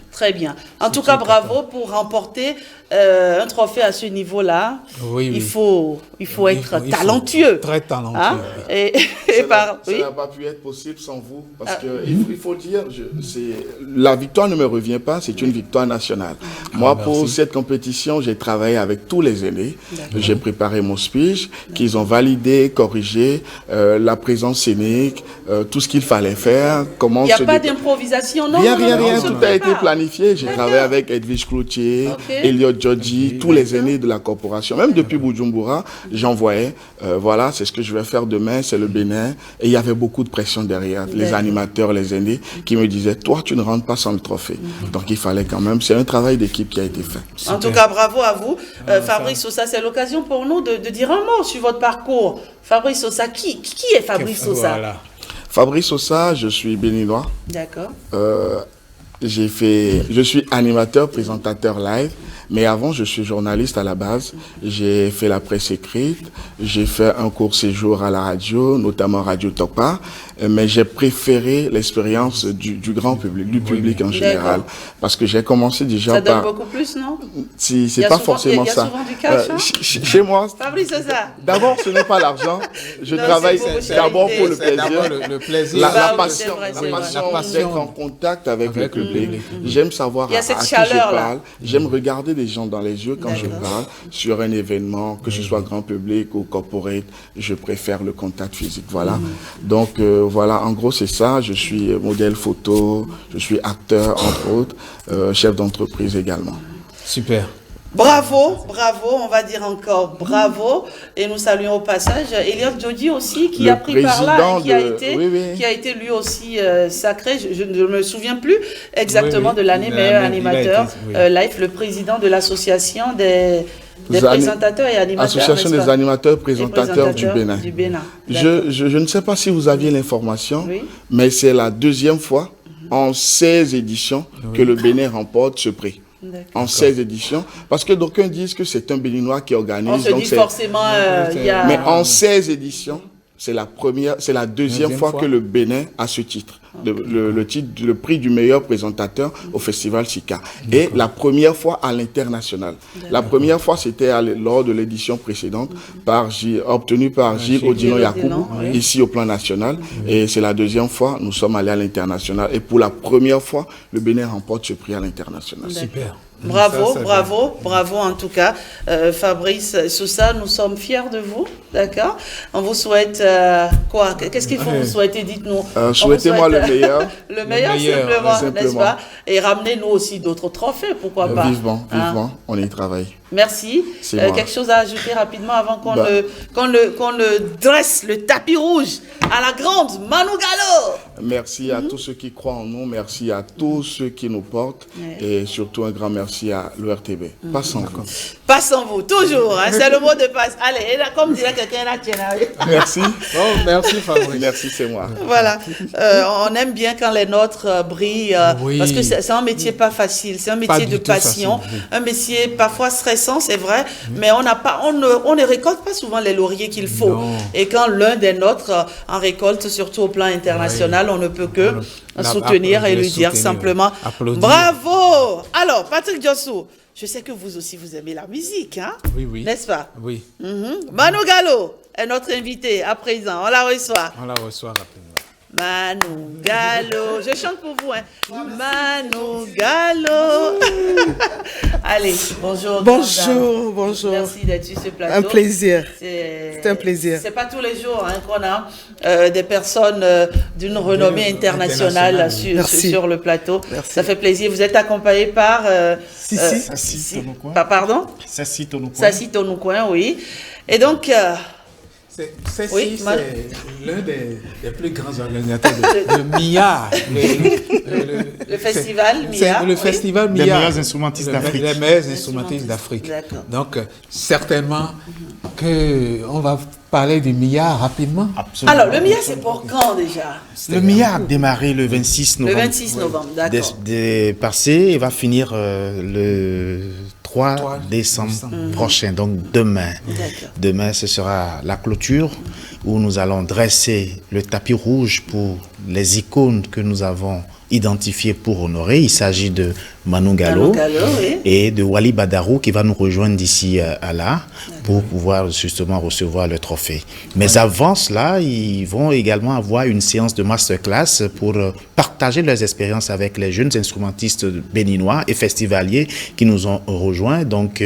[SPEAKER 1] Très bien. En tout cas, bravo pour remporter un trophée à ce niveau-là. Il faut être talentueux.
[SPEAKER 5] Très talentueux.
[SPEAKER 1] Hein? Et et parle.
[SPEAKER 12] Ça n'a pas pu être possible sans vous, parce que il faut dire, la victoire ne me revient pas, c'est une victoire nationale. Moi, pour cette compétition, j'ai travaillé avec tous les aînés. J'ai préparé mon speech, qu'ils ont validé, corrigé, la présence scénique, tout ce qu'il fallait faire, comment
[SPEAKER 1] il n'y a pas d'improvisation, non?
[SPEAKER 12] Rien, tout a été planifié. J'ai travaillé avec Edwige Cloutier, Elliot Georgie, tous les aînés de la corporation. Même depuis Bujumbura, j'envoyais, voilà, c'est ce que je vais faire demain, c'est le Bénin. Et il y avait beaucoup de pression derrière, les animateurs, les aînés, qui me disaient, toi, tu ne rentres pas sans le trophée. Donc il fallait quand même, c'est un travail d'équipe qui a été fait.
[SPEAKER 1] En tout cas, bravo à vous. Fabrice Sosa, c'est l'occasion pour nous de dire un mot sur votre parcours. Fabrice Sosa, qui est Fabrice Sosa?
[SPEAKER 12] Fabrice Sosa, je suis béninois.
[SPEAKER 1] D'accord.
[SPEAKER 12] Je suis animateur, présentateur live, mais avant je suis journaliste à la base. J'ai fait la presse écrite, j'ai fait un court séjour à la radio, notamment Radio Topa, mais j'ai préféré l'expérience du grand public, du public en général, parce que j'ai commencé déjà
[SPEAKER 1] par... Ça donne beaucoup plus, non?
[SPEAKER 12] Si, c'est pas forcément ça.
[SPEAKER 1] Il y a souvent du cash, hein?
[SPEAKER 12] Chez moi,
[SPEAKER 1] Fabrice Sosa.
[SPEAKER 12] D'abord, ce n'est pas l'argent. Je travaille d'abord pour le plaisir.
[SPEAKER 5] Le plaisir.
[SPEAKER 12] La passion d'être en contact avec le public. J'aime savoir à qui je parle. J'aime regarder les gens dans les yeux quand je parle sur un événement, que ce soit grand public ou corporate. Je préfère le contact physique. Voilà. Donc, voilà, en gros, c'est ça. Je suis modèle photo, je suis acteur, entre autres, chef d'entreprise également.
[SPEAKER 5] Super.
[SPEAKER 1] Bravo, on va dire encore bravo. Et nous saluons au passage Elliot Georgie aussi, qui a pris par là, qui a été lui aussi sacré. Je ne me souviens plus exactement de l'année meilleur animateur live, le président de l'association des présentateurs et animateurs.
[SPEAKER 12] Association des animateurs présentateurs du Bénin. Je ne sais pas si vous aviez l'information, mais c'est la deuxième fois en 16 éditions que le Bénin remporte ce prix. En 16 éditions, parce que d'aucuns disent que c'est un Béninois qui organise.
[SPEAKER 1] On se dit forcément,
[SPEAKER 12] Mais en 16 éditions, c'est la deuxième fois que le Bénin a ce titre. Le prix du meilleur présentateur au festival SICA. Et la première fois à l'international. La première fois, c'était lors de l'édition précédente, obtenue par Gilles Odino Yacoubou, ici au plan national. Et c'est la deuxième fois, nous sommes allés à l'international. Et pour la première fois, le Bénin remporte ce prix à l'international.
[SPEAKER 5] Super.
[SPEAKER 1] Bravo en tout cas. Fabrice Sosa, nous sommes fiers de vous, d'accord? On vous souhaite quoi? Qu'est-ce qu'il faut vous souhaiter? Dites-nous.
[SPEAKER 12] Souhaitez-moi le meilleur.
[SPEAKER 1] Le meilleur, simplement, n'est-ce pas? Et ramenez-nous aussi d'autres trophées, pourquoi pas?
[SPEAKER 12] Vivement, on y travaille.
[SPEAKER 1] Merci. Quelque chose à ajouter rapidement avant qu'on le dresse, le tapis rouge à la grande Manu Gallo.
[SPEAKER 12] Merci à tous ceux qui croient en nous, merci à tous ceux qui nous portent et surtout un grand merci à l'ORTB. Pas sans vous.
[SPEAKER 1] Pas sans vous, toujours. C'est le mot de passe. Allez, comme dirait quelqu'un là,
[SPEAKER 12] merci. Merci Fabrice. Merci, c'est moi.
[SPEAKER 1] Voilà. On aime bien quand les nôtres brillent parce que c'est un métier pas facile. C'est un métier de passion, un métier parfois stressant, c'est vrai, mais on ne récolte pas souvent les lauriers qu'il faut. Non. Et quand l'un des nôtres en récolte, surtout au plan international, on ne peut que soutenir et lui dire simplement bravo. Alors, Patrick Diossou, je sais que vous aussi vous aimez la musique, hein?
[SPEAKER 5] Oui.
[SPEAKER 1] N'est-ce pas?
[SPEAKER 5] Oui.
[SPEAKER 1] Manu Gallo est notre invité à présent. On la reçoit.
[SPEAKER 5] Rapidement.
[SPEAKER 1] Manu Gallo, je chante pour vous, hein. Manu Gallo. Allez, bonjour.
[SPEAKER 13] Bonjour.
[SPEAKER 1] Merci d'être sur ce plateau.
[SPEAKER 13] Un plaisir. C'est un plaisir.
[SPEAKER 1] C'est pas tous les jours qu'on a des personnes d'une renommée internationale sur le plateau. Merci. Ça fait plaisir. Vous êtes accompagné par
[SPEAKER 14] Sassi Tonoucoin.
[SPEAKER 1] Pardon?
[SPEAKER 14] Sassi Tonoucoin.
[SPEAKER 1] Sassi Tonoucoin, oui. Et donc
[SPEAKER 5] c'est l'un des plus grands organisateurs de MIA.
[SPEAKER 1] Le festival MIA.
[SPEAKER 5] C'est le festival MIA.
[SPEAKER 14] Les meilleurs instrumentistes d'Afrique.
[SPEAKER 5] Les meilleurs instrumentistes d'Afrique. Donc, certainement qu'on va parler du MIA rapidement.
[SPEAKER 14] Absolument.
[SPEAKER 1] Alors, le MIA, c'est pour quand déjà?
[SPEAKER 14] Le MIA a démarré le 26 novembre.
[SPEAKER 1] Le 26 novembre, d'accord.
[SPEAKER 14] Passé et va finir le 3 décembre prochain, donc demain. Demain, ce sera la clôture où nous allons dresser le tapis rouge pour les icônes que nous avons identifiées pour honorer. Il s'agit de Manu Gallo,
[SPEAKER 1] oui.
[SPEAKER 14] et de Wali Badarou qui va nous rejoindre d'ici à là pour pouvoir justement recevoir le trophée. Mais avant cela, ils vont également avoir une séance de masterclass pour partager leurs expériences avec les jeunes instrumentistes béninois et festivaliers qui nous ont rejoints. Donc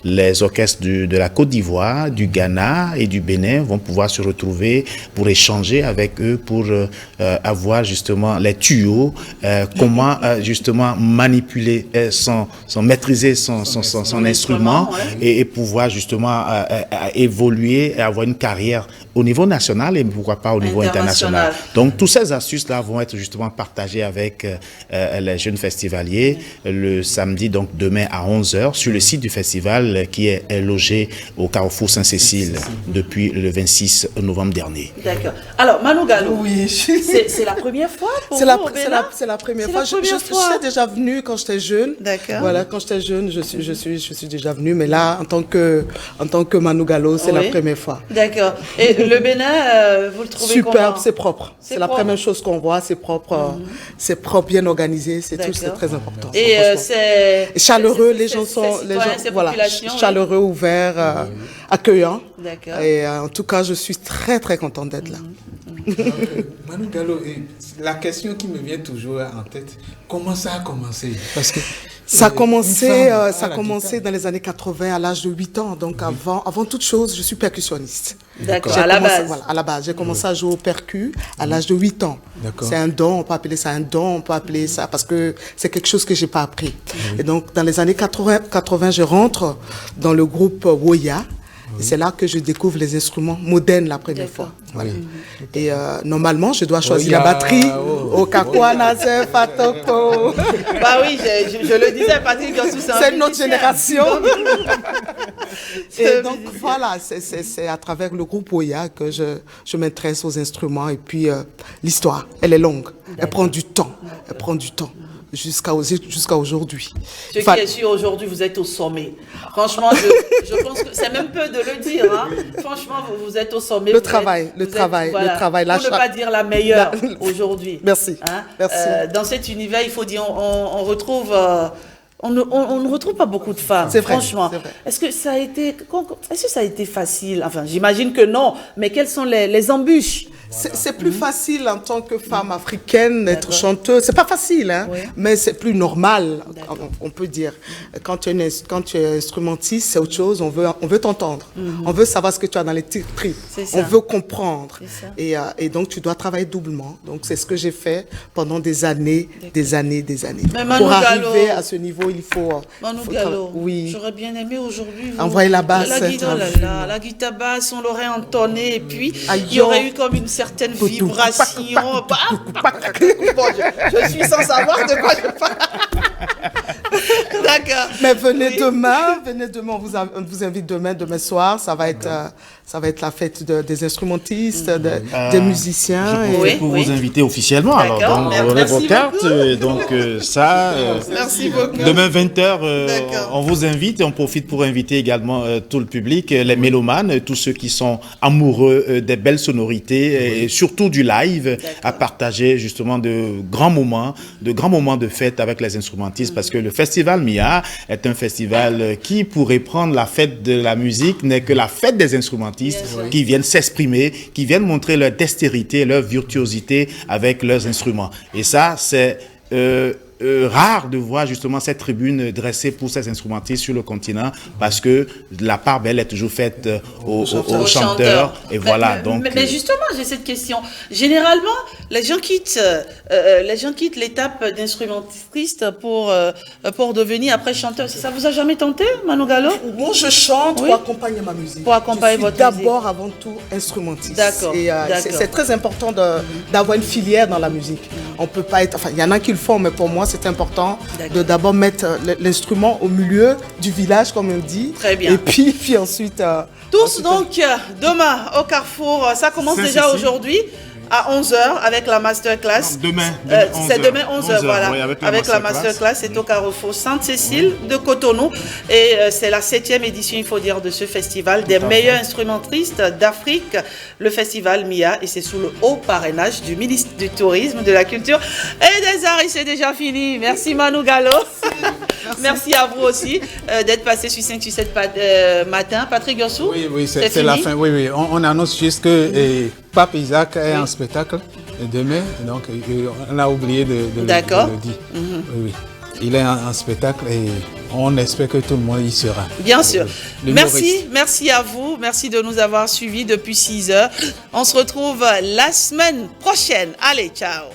[SPEAKER 14] les orchestres de la Côte d'Ivoire, du Ghana et du Bénin vont pouvoir se retrouver pour échanger avec eux, pour avoir justement les tuyaux, comment justement manipuler maîtriser son instrument et pouvoir justement évoluer et avoir une carrière au niveau national et pourquoi pas au niveau international. Donc toutes ces astuces-là vont être justement partagées avec les jeunes festivaliers le samedi, donc demain à 11h, sur le site du festival qui est logé au Carrefour Saint-Cécile depuis le 26 novembre dernier.
[SPEAKER 1] D'accord. Alors Manu Gallo,
[SPEAKER 13] oui.
[SPEAKER 1] c'est la première fois pour vous au Bénin?
[SPEAKER 13] C'est la première fois. Je suis déjà venue quand j'étais jeune.
[SPEAKER 1] D'accord.
[SPEAKER 13] Voilà, quand j'étais jeune, je suis déjà venue, mais là, en tant que Manu Gallo, c'est la première fois.
[SPEAKER 1] D'accord. Et le Bénin, vous le trouvez
[SPEAKER 13] superbe,
[SPEAKER 1] comment?
[SPEAKER 13] c'est propre. C'est la première chose qu'on voit, c'est propre, bien organisé, c'est très important.
[SPEAKER 1] Et c'est
[SPEAKER 13] chaleureux, les gens sont chaleureux, ouverts, accueillants.
[SPEAKER 1] D'accord.
[SPEAKER 13] Et en tout cas, je suis très très contente d'être là.
[SPEAKER 5] Manu Gallo, la question qui me vient toujours en tête, comment ça a commencé? Parce que
[SPEAKER 13] ça a commencé dans les années 80 à l'âge de 8 ans. Donc avant toute chose, je suis percussionniste.
[SPEAKER 1] D'accord, à la base.
[SPEAKER 13] Voilà, à la base. J'ai commencé à jouer au percu à l'âge de 8 ans. C'est un don, on peut appeler ça un don, on peut appeler ça parce que c'est quelque chose que j'ai pas appris. Et donc dans les années 80, je rentre dans le groupe Woya. Et c'est là que je découvre les instruments modernes la première fois. Voilà. Et normalement, je dois choisir la batterie. Okakwana, Fatoko.
[SPEAKER 1] Bah oui, je le disais, Patrick,
[SPEAKER 13] c'est une autre génération. Et donc voilà, c'est à travers le groupe Oya que je m'intéresse aux instruments. Et puis l'histoire, elle est longue. Elle prend du temps. Jusqu'à aujourd'hui.
[SPEAKER 1] Ce qui est sûr, aujourd'hui, vous êtes au sommet. Franchement, je pense que c'est même peu de le dire. Hein. Franchement, vous êtes au sommet.
[SPEAKER 13] Le travail. Pour
[SPEAKER 1] ne pas dire la meilleure aujourd'hui.
[SPEAKER 13] Merci.
[SPEAKER 1] Hein?
[SPEAKER 13] Merci.
[SPEAKER 1] Dans cet univers, il faut dire, on retrouve... On ne retrouve pas beaucoup de femmes, franchement.
[SPEAKER 13] C'est vrai.
[SPEAKER 1] Est-ce que ça a été facile? Enfin, j'imagine que non, mais quelles sont les embûches?
[SPEAKER 13] C'est plus facile en tant que femme africaine d'être chanteuse. C'est pas facile, hein, mais c'est plus normal, on peut dire. Quand tu es instrumentiste, c'est autre chose. On veut t'entendre. On veut savoir ce que tu as dans les tripes. On veut comprendre. Et donc, tu dois travailler doublement. Donc, c'est ce que j'ai fait pendant des années. Pour arriver à ce niveau, il faut...
[SPEAKER 1] Manu Gallo, j'aurais bien aimé aujourd'hui...
[SPEAKER 13] Envoyer la basse.
[SPEAKER 1] La guitare basse, on l'aurait entonnée et puis il y aurait eu comme une certaine vibration. Bon, je suis sans savoir de quoi je parle. D'accord.
[SPEAKER 13] Mais venez demain, on vous invite demain soir, ça va être la fête des instrumentistes, des musiciens.
[SPEAKER 14] Pour vous inviter officiellement, alors donc vous aurez vos cartes, donc ça,
[SPEAKER 1] merci beaucoup.
[SPEAKER 14] Demain 20h, on vous invite et on profite pour inviter également tout le public, les mélomanes, tous ceux qui sont amoureux des belles sonorités et surtout du live, à partager justement de grands moments de fête avec les instrumentistes, parce que le Festival MIA est un festival qui, pour reprendre la fête de la musique, n'est que la fête des instrumentistes qui viennent s'exprimer, qui viennent montrer leur dextérité, leur virtuosité avec leurs instruments. Et ça, c'est rare de voir justement cette tribune dressée pour ces instrumentistes sur le continent, parce que la part belle est toujours faite aux chanteurs. Et voilà.
[SPEAKER 1] Mais justement, j'ai cette question. Généralement, les gens quittent l'étape d'instrumentiste pour devenir après chanteur. Ça vous a jamais tenté, Manu Gallo?
[SPEAKER 13] Moi, je chante pour accompagner ma musique.
[SPEAKER 1] Pour accompagner votre musique.
[SPEAKER 13] D'abord, avant tout, instrumentiste.
[SPEAKER 1] D'accord.
[SPEAKER 13] Et c'est très important d'avoir une filière dans la musique. On peut pas être... Enfin, il y en a qui le font, mais pour moi, c'est important de d'abord mettre l'instrument au milieu du village, comme on dit.
[SPEAKER 1] Très bien.
[SPEAKER 13] Et puis ensuite...
[SPEAKER 1] Donc, demain, au Carrefour, ça commence déjà aujourd'hui. à 11h avec la masterclass. C'est demain 11h, voilà. Oui, avec la masterclass, c'est au Carrefour Sainte-Cécile de Cotonou. Et c'est la 7e édition, il faut dire, de ce festival des meilleurs instrumentistes d'Afrique, le festival MIA. Et c'est sous le haut parrainage du ministre du Tourisme, de la Culture et des Arts. Et c'est déjà fini. Merci Manu Gallo. Merci à vous aussi d'être passé sur 5 sur 7 matin. Patrick Yossou.
[SPEAKER 5] Oui, c'est la fin. Oui. On annonce juste que Pape Isaac est en spectacle demain. Donc, on a oublié de le dire. Oui. Il est en spectacle et on espère que tout le monde y sera.
[SPEAKER 1] Bien sûr. Merci à vous. Merci de nous avoir suivis depuis 6 heures. On se retrouve la semaine prochaine. Allez, ciao.